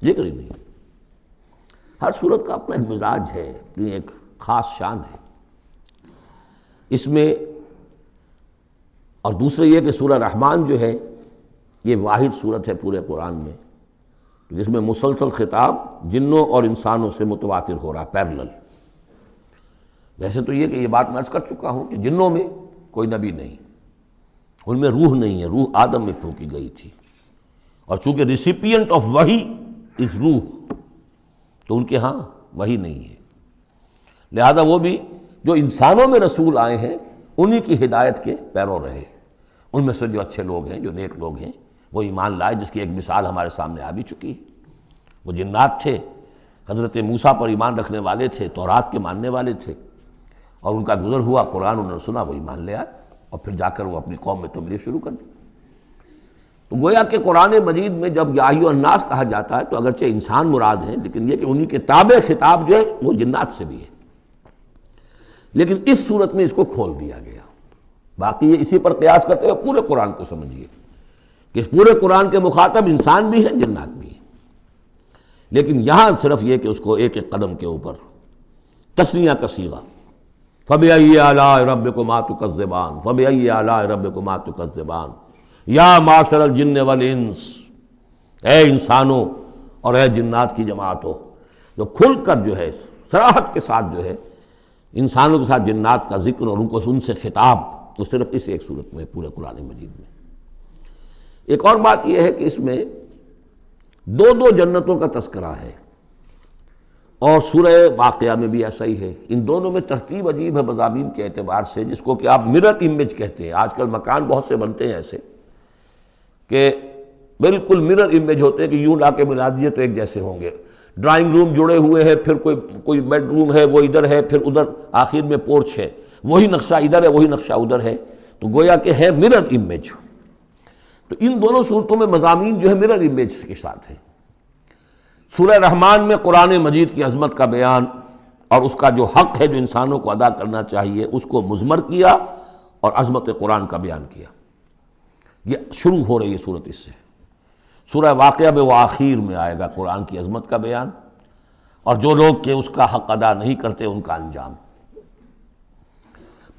ذکر ہی نہیں۔ ہر صورت کا اپنا ایک مزاج ہے، اپنی ایک خاص شان ہے اس میں۔ اور دوسرے یہ کہ سورہ رحمان جو ہے یہ واحد صورت ہے پورے قرآن میں جس میں مسلسل خطاب جنوں اور انسانوں سے متواتر ہو رہا ہے، پیرلل۔ ویسے تو یہ کہ یہ بات میں عرض کر چکا ہوں کہ جنوں میں کوئی نبی نہیں، ان میں روح نہیں ہے، روح آدم میں پھونکی گئی تھی، اور چونکہ ریسیپینٹ آف وحی از روح، تو ان کے ہاں وحی نہیں ہے، لہذا وہ بھی جو انسانوں میں رسول آئے ہیں انہی کی ہدایت کے پیرو رہے۔ ان میں سے جو اچھے لوگ ہیں، جو نیک لوگ ہیں، وہ ایمان لائے، جس کی ایک مثال ہمارے سامنے آ بھی چکی ہے۔ وہ جنات تھے، حضرت موسیٰ پر ایمان رکھنے والے تھے، تورات کے ماننے والے تھے، اور ان کا گزر ہوا، قرآن انہوں نے سنا، وہ ایمان لے آئے، اور پھر جا کر وہ اپنی قوم میں تبلیغ شروع کر دی۔ تو گویا کہ قرآن مجید میں جب یا ایھا الناس کہا جاتا ہے تو اگرچہ انسان مراد ہیں، لیکن یہ کہ انہی کے تابع خطاب جو ہے وہ جنات سے بھی ہے، لیکن اس صورت میں اس کو کھول دیا گیا۔ باقی یہ اسی پر قیاس کرتے ہوئے پورے قرآن کو سمجھیے کہ اس پورے قرآن کے مخاطب انسان بھی ہیں، جنات بھی ہیں، لیکن یہاں صرف یہ کہ اس کو ایک ایک قدم کے اوپر تثنیہ کا صیغہ، فَبِأَيِّ آلَاءِ رَبِّكُمَا تُكَذِّبَانِ فَبِأَيِّ آلَاءِ رَبِّكُمَا تُكَذِّبَانِ یا معشر الجن والانس، اے انسانوں اور اے جنات کی جماعتوں، جو کھل کر جو ہے صراحت کے ساتھ جو ہے انسانوں کے ساتھ جنات کا ذکر اور ان سے خطاب، تو صرف اس ایک صورت میں پورے قرآن مجید میں۔ ایک اور بات یہ ہے کہ اس میں دو جنتوں کا تذکرہ ہے، اور سورہ واقعہ میں بھی ایسا ہی ہے۔ ان دونوں میں ترتیب عجیب ہے مضامین کے اعتبار سے، جس کو کہ آپ مرر امیج کہتے ہیں۔ آج کل مکان بہت سے بنتے ہیں ایسے کہ بالکل مرر امیج ہوتے ہیں کہ یوں لا کے ملا دیے تو ایک جیسے ہوں گے۔ ڈرائنگ روم جڑے ہوئے ہیں، پھر کوئی بیڈ روم ہے وہ ادھر ہے، پھر ادھر آخر میں پورچ ہے، وہی نقشہ ادھر ہے وہی نقشہ ادھر ہے، تو گویا کہ ہے مرر امیج۔ تو ان دونوں صورتوں میں مضامین جو ہے مرر امیج کے ساتھ ہے۔ سورہ رحمان میں قرآن مجید کی عظمت کا بیان اور اس کا جو حق ہے جو انسانوں کو ادا کرنا چاہیے اس کو مضمر کیا، اور عظمت قرآن کا بیان کیا۔ یہ شروع ہو رہی ہے صورت اس سے۔ سورہ واقعہ میں وہ آخر میں آئے گا قرآن کی عظمت کا بیان، اور جو لوگ کہ اس کا حق ادا نہیں کرتے ان کا انجام۔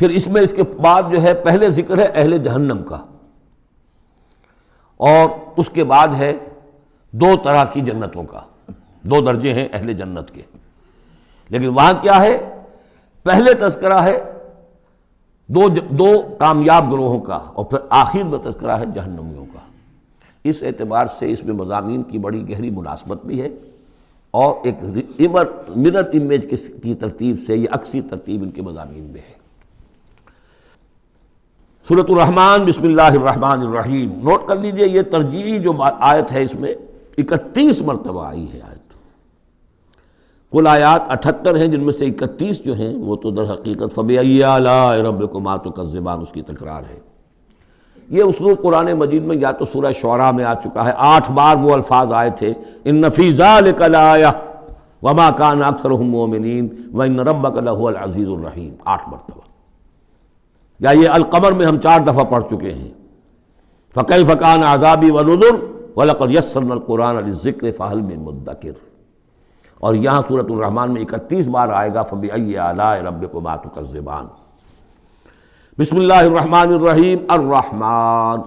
پھر اس میں اس کے بعد جو ہے پہلے ذکر ہے اہل جہنم کا، اور اس کے بعد ہے دو طرح کی جنتوں کا، دو درجے ہیں اہل جنت کے، لیکن وہاں کیا ہے؟ پہلے تذکرہ ہے دو کامیاب گروہوں کا، اور پھر آخر میں تذکرہ ہے جہنمیوں کا۔ اس اعتبار سے اس میں مضامین کی بڑی گہری مناسبت بھی ہے، اور ایک مرر امیج کی ترتیب سے یہ عکسی ترتیب ان کے مضامین میں ہے۔ سورۃ الرحمن، بسم اللہ الرحمن الرحیم۔ نوٹ کر لیجئے یہ ترجیحی جو آیت ہے اس میں 31 مرتبہ آئی ہے آیت۔ کل آیات 78 ہیں، جن میں سے 31 جو ہیں وہ تو در حقیقت فَبِأَيِّ آلَاءِ رَبِّكُمَا تُكَذِّبَانِ اس کی تکرار ہے۔ یہ اسلوب قرآن مجید میں یا تو سورہ شعراء میں آ چکا ہے، 8 بار وہ الفاظ آئے تھے، إِنَّ فِي ذَلِكَ لَآیَةً وَمَا كَانَ أَكْثَرُهُم مُؤْمِنِينَ وَإِنَّ رَبَّكَ لَهُوَ الْعَزِيزُ الرَّحِيمُ، 8 مرتبہ۔ یا یہ القمر میں ہم 4 دفعہ پڑھ چکے ہیں، فَكَيْفَ كَانَ عَذَابِي وَنُذُرِ وَلَقَدْ يَسَّرْنَا الْقُرْآنَ لِلذِّكْرِ فَهَلْ مِن مُدَّكِرٍ۔ اور یہاں سورۃ الرحمن میں 31 بار آئے گا فَبِأَيِّ آلَاءِ رَبِّكُمَا تُكَذِّبَانِ۔ بسم اللہ الرحمن الرحیم۔ الرحمن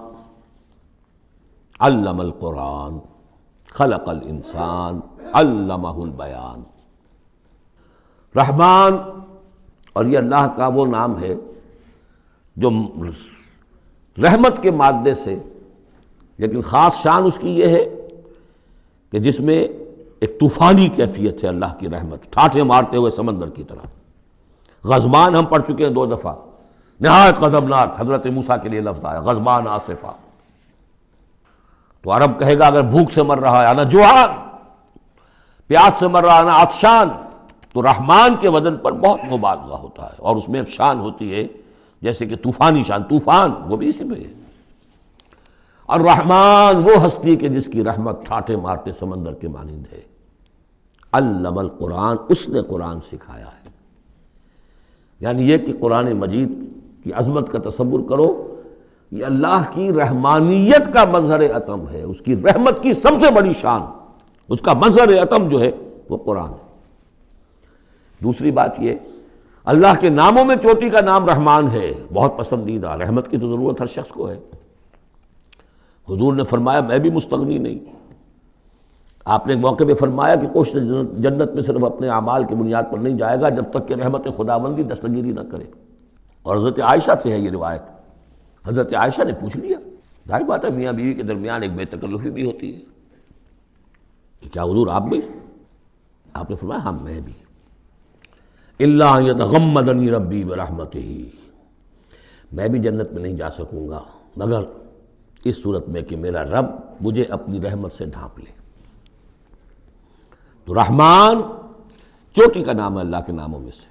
علم القرآن خلق الانسان علمہ البیان۔ رحمان، اور یہ اللہ کا وہ نام ہے جو رحمت کے مادے سے، لیکن خاص شان اس کی یہ ہے کہ جس میں ایک طوفانی کیفیت ہے اللہ کی رحمت، ٹھاٹھے مارتے ہوئے سمندر کی طرح۔ غضبان ہم پڑھ چکے ہیں 2 دفعہ، نہایت غضبناک، حضرت موسیٰ کے لیے لفظ آیا غضبان آصفہ۔ تو عرب کہے گا اگر بھوک سے مر رہا ہے انا جوعان، پیاس سے مر رہا ہے انا عطشان، تو رحمان کے وزن پر بہت مبالغہ ہوتا ہے، اور اس میں ایک شان ہوتی ہے جیسے کہ طوفانی شان، طوفان وہ بھی اسی میں ہے۔ الرحمن وہ ہستی کہ جس کی رحمت ٹھاٹھے مارتے سمندر کے مانند ہے۔ علم القرآن، اس نے قرآن سکھایا ہے، یعنی یہ کہ قرآن مجید یہ عظمت کا تصور کرو، یہ اللہ کی رحمانیت کا مظہر عتم ہے، اس کی رحمت کی سب سے بڑی شان، اس کا مظہر عتم جو ہے وہ قرآن ہے۔ دوسری بات یہ، اللہ کے ناموں میں چوٹی کا نام رحمان ہے، بہت پسندیدہ، رحمت کی تو ضرورت ہر شخص کو ہے۔ حضور نے فرمایا میں بھی مستغنی نہیں۔ آپ نے ایک موقع پہ فرمایا کہ کوئی جنت میں صرف اپنے اعمال کی بنیاد پر نہیں جائے گا جب تک کہ رحمت خداوندی دستگیری نہ کرے، اور حضرت عائشہ سے ہے یہ روایت۔ حضرت عائشہ نے پوچھ لیا، ظاہر بات ہے میاں بیوی کے درمیان ایک بے تکلفی بھی ہوتی ہے کہ کیا حضور آپ بھی؟ آپ نے فرمایا ہاں میں بھی۔ الا ان یتغمدنی ربی برحمتہ، میں بھی جنت میں نہیں جا سکوں گا مگر اس صورت میں کہ میرا رب مجھے اپنی رحمت سے ڈھانپ لے۔ تو رحمان چوٹی کا نام ہے اللہ کے ناموں میں سے،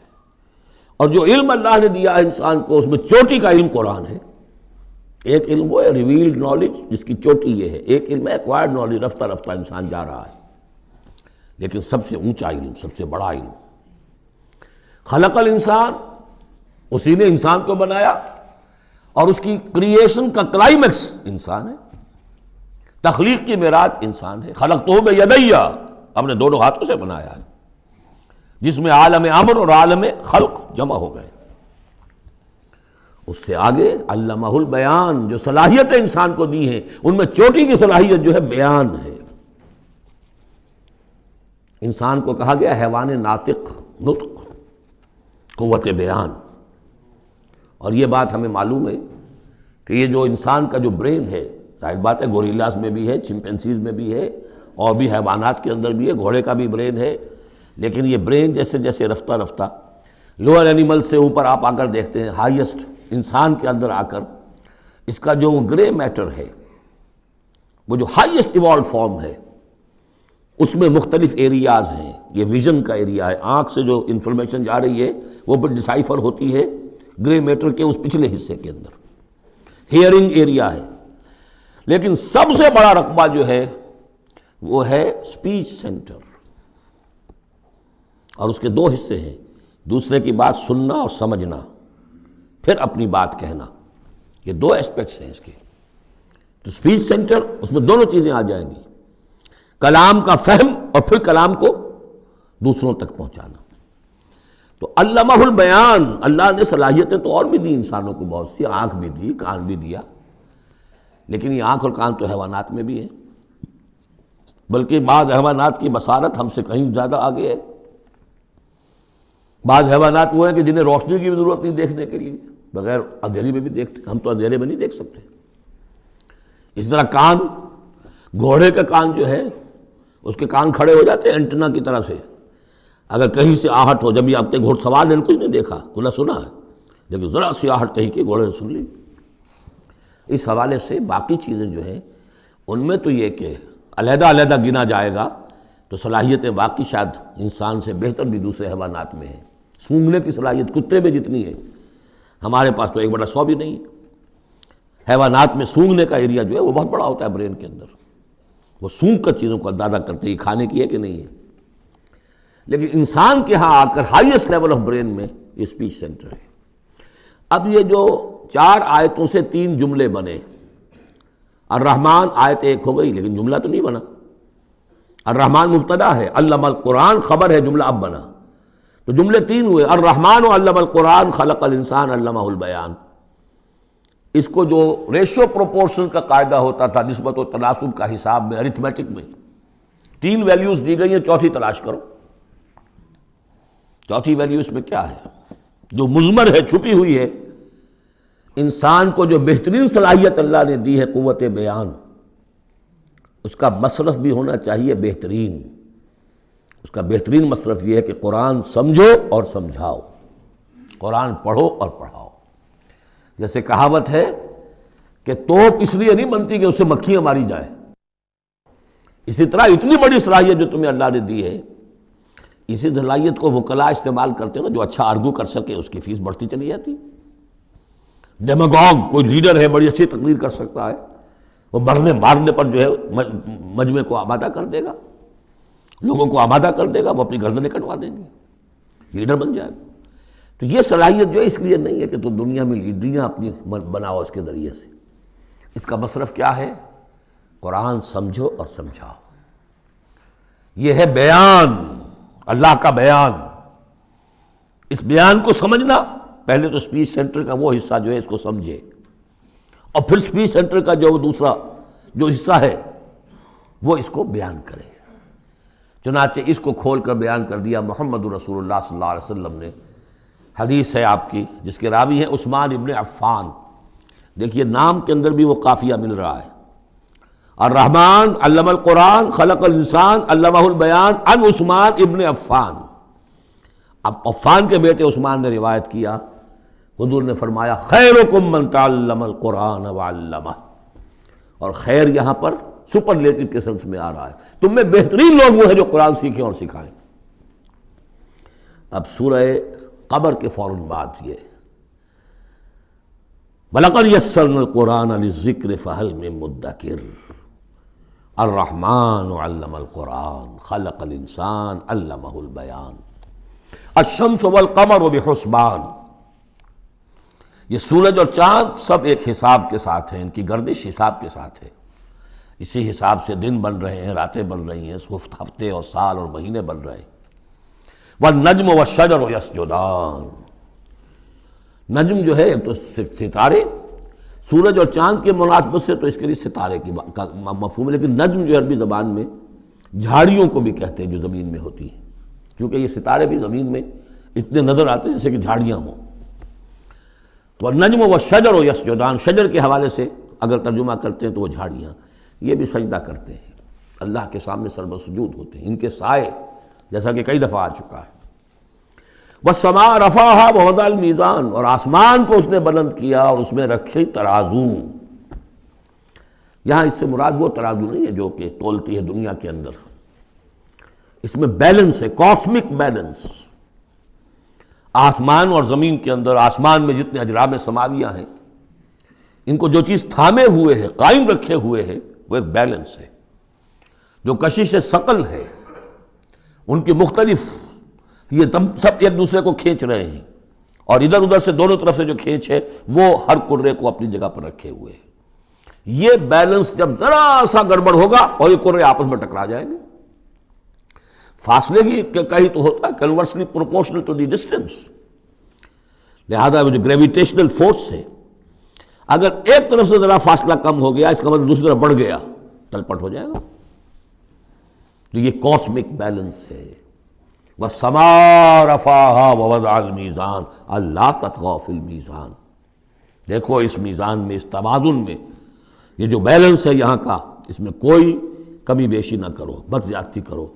اور جو علم اللہ نے دیا ہے انسان کو اس میں چوٹی کا علم قرآن ہے۔ ایک علم وہ ہے ریویلڈ نالج جس کی چوٹی یہ ہے، ایک علم ہے ایکوائرڈ نالج، رفتہ رفتہ انسان جا رہا ہے، لیکن سب سے اونچا علم، سب سے بڑا علم خلق الانسان، اسی نے انسان کو بنایا، اور اس کی کریشن کا کلائمیکس انسان ہے، تخلیق کی معراج انسان ہے۔ خلقتہ بیدی، اپنے دونوں ہاتھوں سے بنایا ہے، جس میں عالم امر اور عالم خلق جمع ہو گئے۔ اس سے آگے علمہ البیان، جو صلاحیتیں انسان کو دی ہیں ان میں چوٹی کی صلاحیت جو ہے بیان ہے۔ انسان کو کہا گیا حیوان ناطق، نطق، قوت بیان، اور یہ بات ہمیں معلوم ہے کہ یہ جو انسان کا جو برین ہے، ظاہر بات ہے گوریلاز میں بھی ہے، چمپینزیز میں بھی ہے، اور بھی حیوانات کے اندر بھی ہے، گھوڑے کا بھی برین ہے، لیکن یہ برین جیسے جیسے رفتہ رفتہ لوور اینیمل سے اوپر آپ آ کر دیکھتے ہیں، ہائیسٹ انسان کے اندر آ کر اس کا جو گرے میٹر ہے، وہ جو ہائیسٹ ایوالوڈ فارم ہے، اس میں مختلف ایریاز ہیں۔ یہ ویژن کا ایریا ہے، آنکھ سے جو انفارمیشن جا رہی ہے وہ پھر ڈسائفر ہوتی ہے گرے میٹر کے اس پچھلے حصے کے اندر، ہیئرنگ ایریا ہے۔ لیکن سب سے بڑا رقبہ جو ہے وہ ہے سپیچ سینٹر، اور اس کے دو حصے ہیں، دوسرے کی بات سننا اور سمجھنا، پھر اپنی بات کہنا، یہ دو ایسپیکٹس ہیں اس کے۔ تو سپیچ سینٹر، اس میں دونوں چیزیں آ جائیں گی، کلام کا فہم اور پھر کلام کو دوسروں تک پہنچانا۔ تو علمہ البیان، اللہ نے صلاحیتیں تو اور بھی دی انسانوں کو بہت سی، آنکھ بھی دی، کان بھی دیا، لیکن یہ آنکھ اور کان تو حیوانات میں بھی ہے، بلکہ بعض حیوانات کی بصارت ہم سے کہیں زیادہ آگے ہے۔ بعض حیوانات وہ ہیں کہ جنہیں روشنی کی بھی ضرورت نہیں دیکھنے کے لیے، بغیر اندھیرے میں بھی دیکھتے، ہم تو اندھیرے میں نہیں دیکھ سکتے۔ اس طرح کان، گھوڑے کا کان جو ہے اس کے کان کھڑے ہو جاتے ہیں اینٹنا کی طرح سے، اگر کہیں سے آہٹ ہو، جب یہ اپنے گھوڑ سوار نے کچھ نہیں دیکھا، کھلا سنا ہے، لیکن ذرا سی آہٹ کہیں کہ گھوڑے نے سن لی۔ اس حوالے سے باقی چیزیں جو ہیں ان میں تو یہ کہ علیحدہ علیحدہ گنا جائے گا تو صلاحیتیں باقی شاید انسان سے بہتر بھی دوسرے حیوانات میں ہیں۔ سونگھنے کی صلاحیت کتے میں جتنی ہے ہمارے پاس تو 1/100 بھی نہیں ہے۔ حیوانات میں سونگھنے کا ایریا جو ہے وہ بہت بڑا ہوتا ہے برین کے اندر، وہ سونگھ کر چیزوں کو اندازہ کرتے ہیں کھانے کی ہے کہ نہیں ہے۔ لیکن انسان کے ہاں آ کر ہائیسٹ لیول آف برین میں یہ اسپیچ سینٹر ہے۔ اب یہ جو 4 آیتوں سے 3 جملے بنے، الرحمن آیت 1 ہو گئی لیکن جملہ تو نہیں بنا۔ الرحمن مبتدا ہے، علم القرآن خبر ہے، جملہ اب بنا، تو جملے 3 ہوئے، الرحمن علم القرآن خلق الانسان علمہ البیان۔ اس کو جو ریشو پروپورشن کا قاعدہ ہوتا تھا نسبت و تناسب کا حساب میں، ارتھمیٹک میں 3 ویلیوز دی گئی ہیں، چوتھی تلاش کرو۔ چوتھی ویلیو اس میں کیا ہے جو مضمر ہے، چھپی ہوئی ہے؟ انسان کو جو بہترین صلاحیت اللہ نے دی ہے قوت بیان، اس کا مصرف بھی ہونا چاہیے بہترین۔ اس کا بہترین مصرف یہ ہے کہ قرآن سمجھو اور سمجھاؤ، قرآن پڑھو اور پڑھاؤ۔ جیسے کہاوت ہے کہ توپ اس لیے نہیں بنتی کہ اس سے مکھیاں ماری جائیں، اسی طرح اتنی بڑی صلاحیت جو تمہیں اللہ نے دی ہے، اسی صلاحیت کو وکلاء استعمال کرتے ہیں، جو اچھا آرگو کر سکے اس کی فیس بڑھتی چلی جاتی۔ ڈیماگوگ کوئی لیڈر ہے، بڑی اچھی تقریر کر سکتا ہے، وہ مرنے مارنے پر جو ہے مجمع کو آمادہ کر دے گا، لوگوں کو آمادہ کر دے گا، وہ اپنی گردنیں کٹوا دیں گے، لیڈر بن جائے گا۔ تو یہ صلاحیت جو ہے اس لیے نہیں ہے کہ تو دنیا میں لیڈریاں اپنی بناؤ اس کے ذریعے سے. اس کا مصرف کیا ہے؟ قرآن سمجھو اور سمجھاؤ. یہ ہے بیان، اللہ کا بیان. اس بیان کو سمجھنا، پہلے تو اسپیچ سینٹر کا وہ حصہ جو ہے اس کو سمجھے، اور پھر اسپیچ سینٹر کا جو دوسرا جو حصہ ہے وہ اس کو بیان کرے. چنانچہ اس کو کھول کر بیان کر دیا محمد رسول اللہ صلی اللہ علیہ وسلم نے. حدیث ہے آپ کی جس کے راوی ہیں عثمان ابن عفان. دیکھیے نام کے اندر بھی وہ قافیہ مل رہا ہے. الرحمن علم القرآن خلق الانسان علمہ البیان عن عثمان ابن عفان. اب عفان کے بیٹے عثمان نے روایت کیا، حضور نے فرمایا خیرکم من تعلم القرآن وعلمہ. اور خیر یہاں پر سپرلیٹو کے سنس میں آ رہا ہے، تم میں بہترین لوگ وہ ہیں جو قرآن سیکھیں اور سکھائیں. اب سورہ قمر کے فوراً بعد یہ وَلَقَدْ يَسَّرْنَا الْقُرْآنَ لِلذِّكْرِ فَهَلْ مِن مُدَّكِرٍ الرحمن علم القرآن خلق الانسان علمہ البیان الشمس والقمر بحسبان. یہ سورج اور چاند سب ایک حساب کے ساتھ ہیں، ان کی گردش حساب کے ساتھ ہے. اسی حساب سے دن بن رہے ہیں، راتیں بن رہی ہیں، ہفتے اور سال اور مہینے بن رہے ہیں. والنجم والشجر یسجدان. نجم جو ہے تو ستارے، سورج اور چاند کے مناسبت سے تو اس کے لیے ستارے کی مفہوم ہے، لیکن نجم جو عربی زبان میں جھاڑیوں کو بھی کہتے ہیں جو زمین میں ہوتی ہیں، کیونکہ یہ ستارے بھی زمین میں اتنے نظر آتے ہیں جیسے کہ جھاڑیاں ہوں. والنجم والشجر یسجدان، شجر کے حوالے سے اگر ترجمہ کرتے ہیں تو وہ جھاڑیاں، یہ بھی سجدہ کرتے ہیں، اللہ کے سامنے سربسجود ہوتے ہیں، ان کے سائے، جیسا کہ کئی دفعہ آ چکا ہے. والسماء رفعها ووضع الميزان. اور آسمان کو اس نے بلند کیا اور اس میں رکھے ترازو. یہاں اس سے مراد وہ ترازو نہیں ہے جو کہ تولتی ہے دنیا کے اندر، اس میں بیلنس ہے، کاسمک بیلنس. آسمان اور زمین کے اندر، آسمان میں جتنے اجرام سماویہ ہیں، ان کو جو چیز تھامے ہوئے ہے، قائم رکھے ہوئے ہے، وہ ایک بیلنس ہے. جو کشش ثقل ہے، ان کی مختلف، یہ سب ایک دوسرے کو کھینچ رہے ہیں، اور ادھر ادھر سے دونوں طرف سے جو کھینچ ہے وہ ہر کرے کو اپنی جگہ پر رکھے ہوئے ہیں. یہ بیلنس جب ذرا سا گڑبڑ ہوگا اور یہ کرے آپس میں ٹکرا جائیں گے. فاصلے ہی کہیں تو ہوتا ہے conversely proportional to the distance. لہذا وہ جو گریویٹیشنل فورس ہے، اگر ایک طرف سے ذرا فاصلہ کم ہو گیا، اس کا مطلب دوسری طرف بڑھ گیا، تلپٹ ہو جائے گا. تو یہ کاسمک بیلنس ہے. وَالسَّمَاءَ رَفَعَهَا وَوَضَعَ الْمِيزَانَ أَلَّا تَطْغَوْا فِي الْمِيزَانِ. دیکھو اس میزان میں، اس توازن میں، یہ جو بیلنس ہے یہاں کا، اس میں کوئی کمی بیشی نہ کرو، بد زیادتی کرو.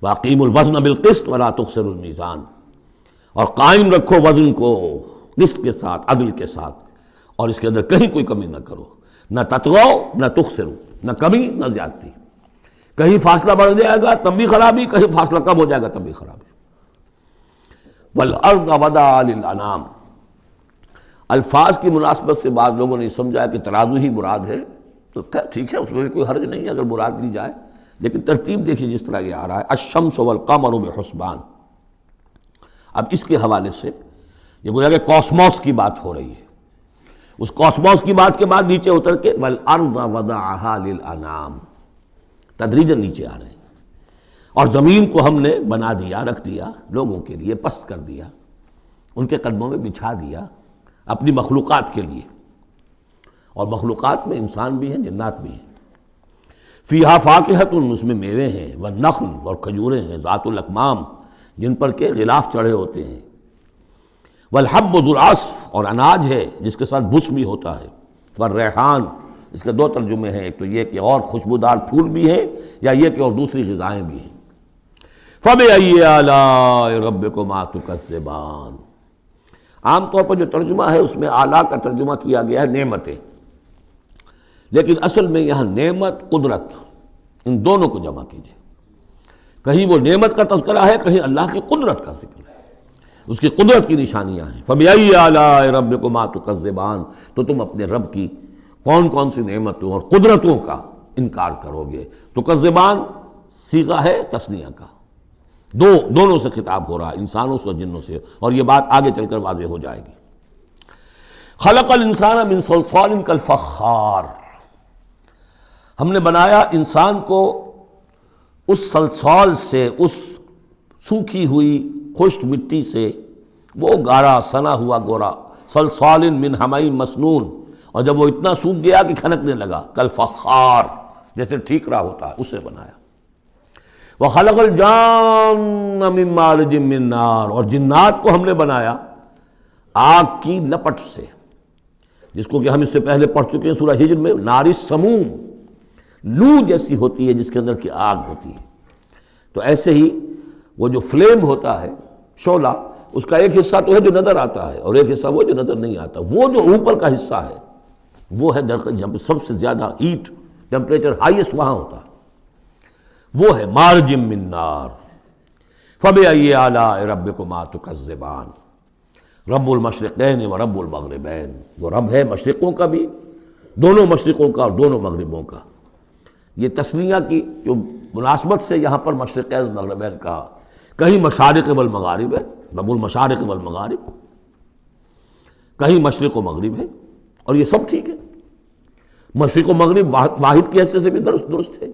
وَأَقِيمُوا الْوَزْنَ بِالْقِسْطِ وَلَا تُخْسِرُوا الْمِيزَانَ. اور قائم رکھو وزن کو قسط کے ساتھ، عدل کے ساتھ، اور اس کے اندر کہیں کوئی کمی نہ کرو. نہ تطغوا نہ تخسروا، نہ کمی نہ زیادتی. کہیں فاصلہ بڑھ جائے گا تب بھی خرابی، کہیں فاصلہ کم ہو جائے گا تب بھی خرابی. وَالْأَرْضَ وَضَعَهَا لِلْأَنَامِ. الفاظ کی مناسبت سے بعض لوگوں نے سمجھا کہ ترازو ہی مراد ہے، تو ٹھیک ہے، اس میں کوئی حرج نہیں ہے اگر مراد لی جائے، لیکن ترتیب دیکھیے جس طرح یہ آ رہا ہے الشمس والقمر بحسبان. اب اس کے حوالے سے یہ گویا کہ کاسموس کی بات ہو رہی ہے. اس کاسموس کی بات کے بعد نیچے اتر کے وَالْأَرْضَ وَضَعَهَا لِلْأَنَامِ، تدریجاً نیچے آ رہے ہیں. اور زمین کو ہم نے بنا دیا، رکھ دیا، لوگوں کے لیے پست کر دیا، ان کے قدموں میں بچھا دیا اپنی مخلوقات کے لیے. اور مخلوقات میں انسان بھی ہیں، جنات بھی ہیں. فیہا فاکہۃ، اس میں میوے ہیں، والنخل، اور کھجوریں ہیں، ذات الاکمام، جن پر کے غلاف چڑھے ہوتے ہیں، والحب ذو العصف، اور اناج ہے جس کے ساتھ بھس بھی ہوتا ہے، والریحان. اس کے دو ترجمے ہیں، ایک تو یہ کہ اور خوشبودار پھول بھی ہیں، یا یہ کہ اور دوسری غذائیں بھی ہیں. فَبِأَيِّ آلَاءِ رَبِّكُمَا تُكَذِّبَانِ. عام طور پر جو ترجمہ ہے اس میں آلہ کا ترجمہ کیا گیا ہے نعمتیں، لیکن اصل میں یہاں نعمت، قدرت، ان دونوں کو جمع کیجیے. کہیں وہ نعمت کا تذکرہ ہے، کہیں اللہ کی قدرت کا ذکر ہے، اس کی قدرت کی نشانیاں ہیں. فَبِأَيِّ آلَاءِ رَبِّكُمَا تُكَذِّبَانِ. تو تم اپنے رب کی کون کون سی نعمتوں اور قدرتوں کا انکار کرو گے. تکذبان صیغہ ہے تثنیہ کا، دونوں سے خطاب ہو رہا ہے، انسانوں سے اور جنوں سے، اور یہ بات آگے چل کر واضح ہو جائے گی۔ خلق الانسان من صلصال کالفخار، ہم نے بنایا انسان کو اس صلصال سے، اس سوکھی ہوئی خشک مٹی سے، وہ گارا سنا ہوا گورا، صلصال من حمإ مسنون، اور جب وہ اتنا سوکھ گیا کہ کھنکنے لگا، کالفخار جیسے ٹھیکرا ہوتا ہے، اسے بنایا۔ وَخَلَقَ الْجَانَّ مِن مَارِجٍ مِّن نَار، اور جنات کو ہم نے بنایا آگ کی لپٹ سے، جس کو کہ ہم اس سے پہلے پڑھ چکے ہیں سورہ ہجر میں، نار السموم، لو جیسی ہوتی ہے جس کے اندر کی آگ ہوتی ہے۔ تو ایسے ہی وہ جو فلیم ہوتا ہے، شعلہ، اس کا ایک حصہ تو ہے جو نظر آتا ہے، اور ایک حصہ وہ جو نظر نہیں آتا۔ وہ جو اوپر کا حصہ ہے وہ ہے جہاں پہ سب سے زیادہ ہیٹ، ٹیمپریچر ہائیسٹ وہاں ہوتا ہے، وہ ہے مارج من نار۔ فبأي آلاء ربكما تكذبان، رب المشرقین و رب المغربین، وہ رب ہے مشرقوں کا بھی، دونوں مشرقوں کا اور دونوں مغربوں کا۔ یہ تسنیہ کی جو مناسبت سے یہاں پر مشرقین و مغربین کہا، کہیں مشارق والمغارب ہے، رب المشارق والمغارب، کہیں مشرق و مغرب ہے، اور یہ سب ٹھیک ہے، مشرق و مغرب واحد کی حیثیت سے بھی درست ہے۔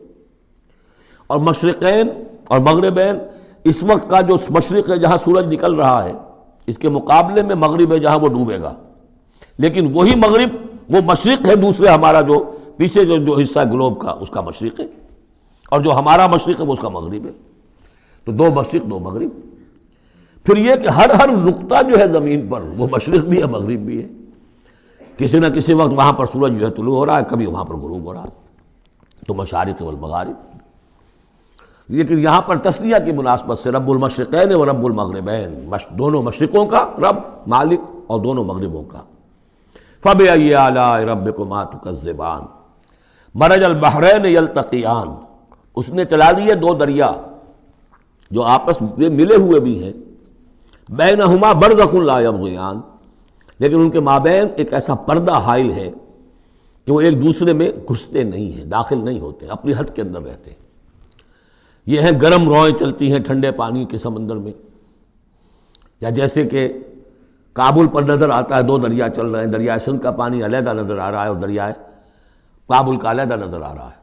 اور مشرقین اور مغربین، اس وقت کا جو مشرق ہے جہاں سورج نکل رہا ہے، اس کے مقابلے میں مغرب ہے جہاں وہ ڈوبے گا، لیکن وہی مغرب وہ مشرق ہے دوسرے ہمارا جو پیچھے جو حصہ ہے گلوب کا، اس کا مشرق ہے، اور جو ہمارا مشرق ہے وہ اس کا مغرب ہے۔ تو دو مشرق دو مغرب۔ پھر یہ کہ ہر نقطہ جو ہے زمین پر وہ مشرق بھی ہے مغرب بھی ہے، کسی نہ کسی وقت وہاں پر سورج جو ہے طلوع ہو رہا ہے، کبھی وہاں پر غروب ہو رہا ہے، تو مشارق والمغارب۔ لیکن یہاں پر تسنیہ کی مناسبت سے رب المشرقین و رب المغربین، دونوں مشرقوں کا رب مالک اور دونوں مغربوں کا۔ فبأي آلاء ربكما تكذبان، مرج البحرین یلتقیان، اس نے چلا دیے دو دریا جو آپس میں ملے ہوئے بھی ہیں، بینہما برزخ لا یبغیان، لیکن ان کے مابین ایک ایسا پردہ حائل ہے کہ وہ ایک دوسرے میں گھستے نہیں ہیں، داخل نہیں ہوتے، اپنی حد کے اندر رہتے ہیں۔ یہ ہیں گرم روئیں چلتی ہیں ٹھنڈے پانی کے سمندر میں، یا جیسے کہ کابل پر نظر آتا ہے دو دریا چل رہے ہیں، دریائے سندھ کا پانی علیحدہ نظر آ رہا ہے اور دریائے کابل کا علیحدہ نظر آ رہا ہے،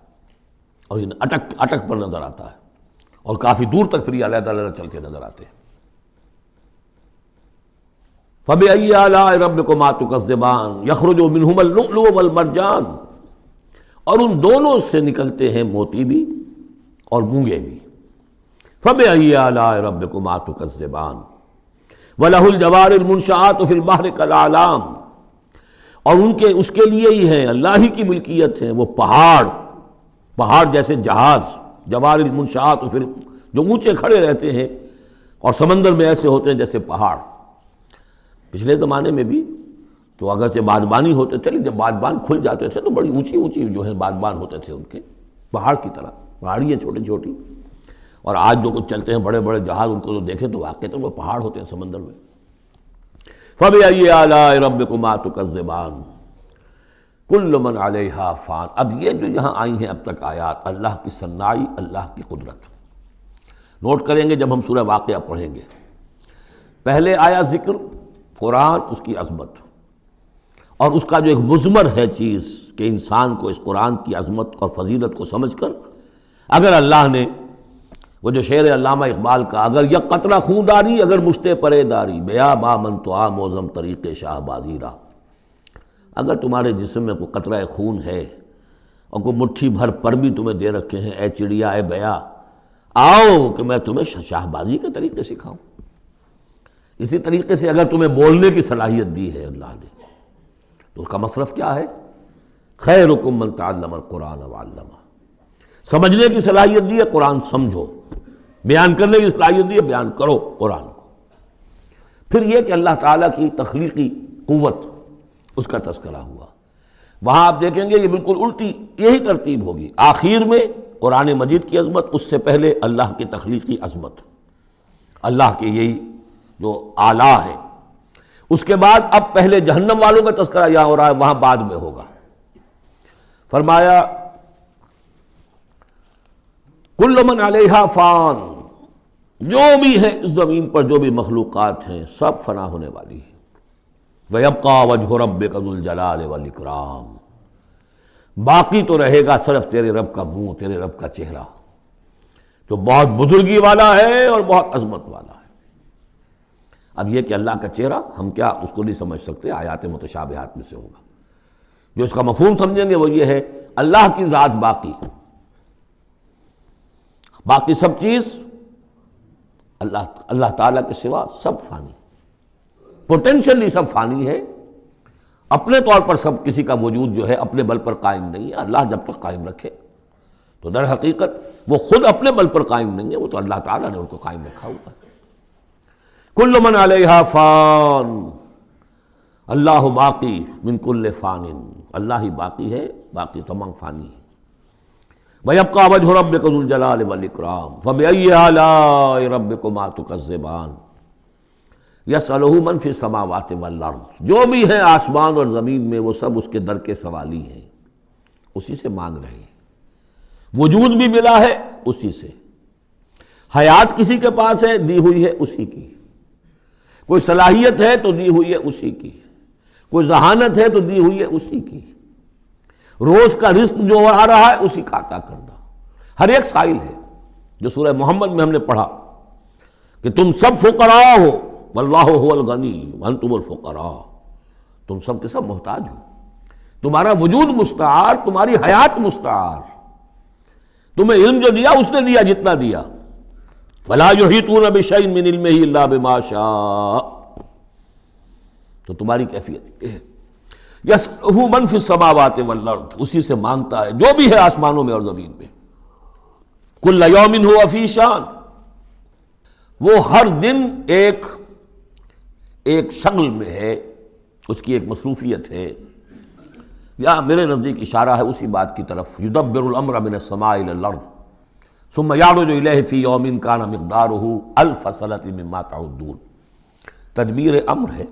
اور یہ اٹک پر نظر آتا ہے، اور کافی دور تک پھر یہ علیحدہ علیحدہ چل کے نظر آتے ہیں۔ فبأي آلاء ربكما تكذبان يخرج منهما اللؤلؤ والمرجان، اور ان دونوں سے نکلتے ہیں موتی بھی اور مونگے بھی۔ فبأي آلاء ربكما تكذبان وله الجوار المنشآت في البحر كالأعلام، اور اس کے لیے ہی ہیں، اللہ ہی کی ملکیت ہے وہ پہاڑ جیسے جہاز، جوار المنشآت جو اونچے کھڑے رہتے ہیں اور سمندر میں ایسے ہوتے ہیں جیسے پہاڑ۔ پچھلے زمانے میں بھی تو اگرچہ بادبانی ہوتے تھے، لیکن جب بادبان کھل جاتے تھے تو بڑی اونچی جو ہے بادبان ہوتے تھے ان کے، پہاڑ کی طرح، پہاڑیاں چھوٹی چھوٹی، اور آج جو کچھ چلتے ہیں بڑے بڑے جہاز، ان کو تو دیکھیں تو واقعی تو وہ پہاڑ ہوتے ہیں سمندر میں۔ فبأي آلاء ربكما تكذبان كل من علیہا فان۔ اب یہ جو یہاں آئی ہیں اب تک آیات، اللہ کی صنائی، اللہ کی قدرت نوٹ کریں گے جب ہم سورہ واقعہ پڑھیں گے۔ پہلے آیا ذکر قرآن، اس کی عظمت، اور اس کا جو ایک مضمر ہے چیز کہ انسان کو اس قرآن کی عظمت اور فضیلت کو سمجھ کر، اگر اللہ نے وہ جو شعر علامہ اقبال کا، اگر یک قطرہ خون داری اگر مشتے پرے داری، بیا بامن تو آ موزم طریق شاہ بازی را، اگر تمہارے جسم میں کوئی قطرہ خون ہے اور کوئی مٹھی بھر پر بھی تمہیں دے رکھے ہیں، اے چڑیا اے بیا، آؤ کہ میں تمہیں شاہ بازی کے طریقے سکھاؤں۔ اسی طریقے سے اگر تمہیں بولنے کی صلاحیت دی ہے اللہ نے، تو اس کا مصرف کیا ہے؟ خیرکم من تعلم القرآن وعلمہ، سمجھنے کی صلاحیت دی ہے قرآن سمجھو، بیان کرنے کی صلاحیت دی ہے بیان کرو قرآن کو۔ پھر یہ کہ اللہ تعالیٰ کی تخلیقی قوت، اس کا تذکرہ ہوا۔ وہاں آپ دیکھیں گے یہ بالکل الٹی یہی ترتیب ہوگی، آخر میں قرآن مجید کی عظمت، اس سے پہلے اللہ کی تخلیقی عظمت، اللہ کے یہی جو اعلیٰ ہے، اس کے بعد اب پہلے جہنم والوں کا تذکرہ یہاں ہو رہا ہے، وہاں بعد میں ہوگا۔ فرمایا کل من علیہا فان، جو بھی ہے اس زمین پر جو بھی مخلوقات ہیں سب فنا ہونے والی ہے۔ وَيَبْقَى وَجْهُ رَبِّكَ ذُو الْجَلَالِ وَالْإِكْرَامِ، باقی تو رہے گا صرف تیرے رب کا منہ، تیرے رب کا چہرہ، جو بہت بزرگی والا ہے اور بہت عظمت والا ہے۔ اب یہ کہ اللہ کا چہرہ ہم کیا اس کو نہیں سمجھ سکتے، آیات متشابہات میں سے ہوگا۔ جو اس کا مفہوم سمجھیں گے وہ یہ ہے اللہ کی ذات باقی، باقی سب چیز اللہ تعالیٰ کے سوا سب فانی، پوٹینشلی سب فانی ہے، اپنے طور پر سب کسی کا وجود جو ہے اپنے بل پر قائم نہیں ہے۔ اللہ جب تک قائم رکھے تو در حقیقت وہ خود اپنے بل پر قائم نہیں ہے، وہ تو اللہ تعالیٰ نے ان کو قائم رکھا ہوا ہے۔ کل من علیہا فان، اللہ باقی من کل فان، اللہ ہی باقی ہے، باقی تمام فانی ہے۔ وَيَبْقَى وَجْهُ رَبِّكَ ذُو الْجَلَالِ وَالْإِكْرَامِ فَبِأَيِّ آلَاءِ رَبِّكُمَا تُكَذِّبَانِ يَسْأَلُهُ مَنْ فِي السَّمَاوَاتِ وَالْأَرْضِ، جو بھی ہے آسمان اور زمین میں وہ سب اس کے در کے سوالی ہیں، اسی سے مانگ رہے ہیں۔ وجود بھی ملا ہے اسی سے، حیات کسی کے پاس ہے دی ہوئی ہے اسی کی، کوئی صلاحیت ہے تو دی ہوئی ہے اسی کی، کوئی ذہانت ہے تو دی ہوئی ہے اسی کی، روز کا رزق جو آ رہا ہے اسی کا عطا کرنا، ہر ایک سائل ہے۔ جو سورہ محمد میں ہم نے پڑھا کہ تم سب فقراء ہو واللہ هو الغنی وانتم الفقراء، تم سب کے سب محتاج ہو، تمہارا وجود مستعار، تمہاری حیات مستعار، تمہیں علم جو دیا اس نے دیا جتنا دیا۔ ولا یحیطون بشیء من علمہ الا بما شاء، تو تمہاری کیفیت یہ ہے۔ یسألہ من فی السماوات والارض، اسی سے مانگتا ہے جو بھی ہے آسمانوں میں اور زمین میں۔ کل یوم ہو فی شان، وہ ہر دن ایک شغل میں ہے، اس کی ایک مصروفیت ہے، یا میرے نزدیک اشارہ ہے اسی بات کی طرف، یدبر الامر من السماء الی الارض ثم یعرج الیہ فی یوم کان مقدارہ الف سنۃ مما تعدون۔ تدبیر امر ہے،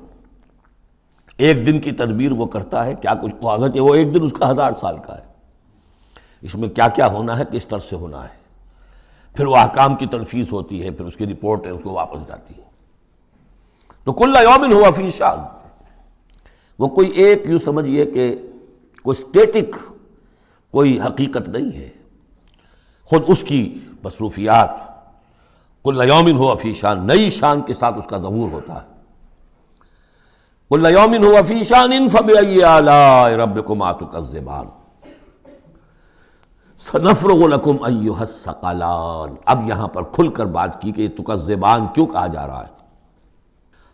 ایک دن کی تدبیر وہ کرتا ہے، کیا کچھ اگرچہ وہ ایک دن اس کا 1000 سال کا ہے، اس میں کیا کیا ہونا ہے، کس طرح سے ہونا ہے، پھر وہ احکام کی تنفیذ ہوتی ہے، پھر اس کی رپورٹ ہے، اس کو واپس جاتی ہے۔ تو کل یوم ہوا فی شان، وہ کوئی ایک یوں سمجھیے کہ کوئی اسٹیٹک کوئی حقیقت نہیں ہے، خود اس کی مصروفیات کل یوم ہوا فی شان، نئی شان کے ساتھ اس کا ظہور ہوتا ہے۔ کل یوم ہوا فی شان فبأی آلاء ربکما تکذبان سنفرغ لکم ایھا الثقلان۔ اب یہاں پر کھل کر بات کی کہ یہ تکذبان کیوں کہا جا رہا ہے۔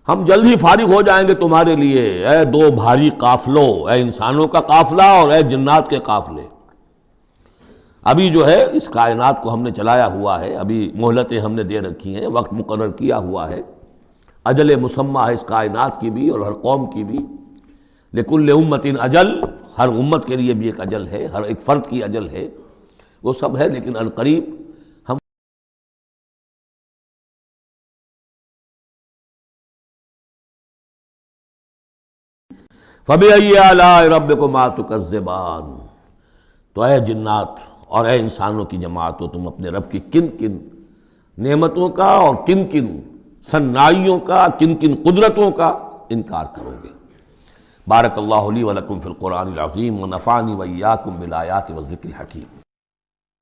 ہم جلد ہی فارغ ہو جائیں گے تمہارے لیے، اے دو بھاری قافلوں، اے انسانوں کا قافلہ اور اے جنات کے قافلے۔ ابھی جو ہے اس کائنات کو ہم نے چلایا ہوا ہے، ابھی مہلتیں ہم نے دے رکھی ہیں، وقت مقرر کیا ہوا ہے، اجل مسمى ہے اس کائنات کی بھی اور ہر قوم کی بھی۔ لکل امت اجل، ہر امت کے لیے بھی ایک اجل ہے، ہر ایک فرد کی اجل ہے، وہ سب ہے، لیکن القریب ہم فَبِأَيِّ آلَاءِ رَبِّكُمَا تُكَذِّبَانِ، تو اے جنات اور اے انسانوں کی جماعتوں، تم اپنے رب کی کن کن نعمتوں کا اور کن کن صنائیوں کا، کن کن قدرتوں کا انکار کرو گے۔ بارک اللہ لی ولکم فی القرآن العظیم ونفعنی وإیاکم بالآیات والذکر الحکیم۔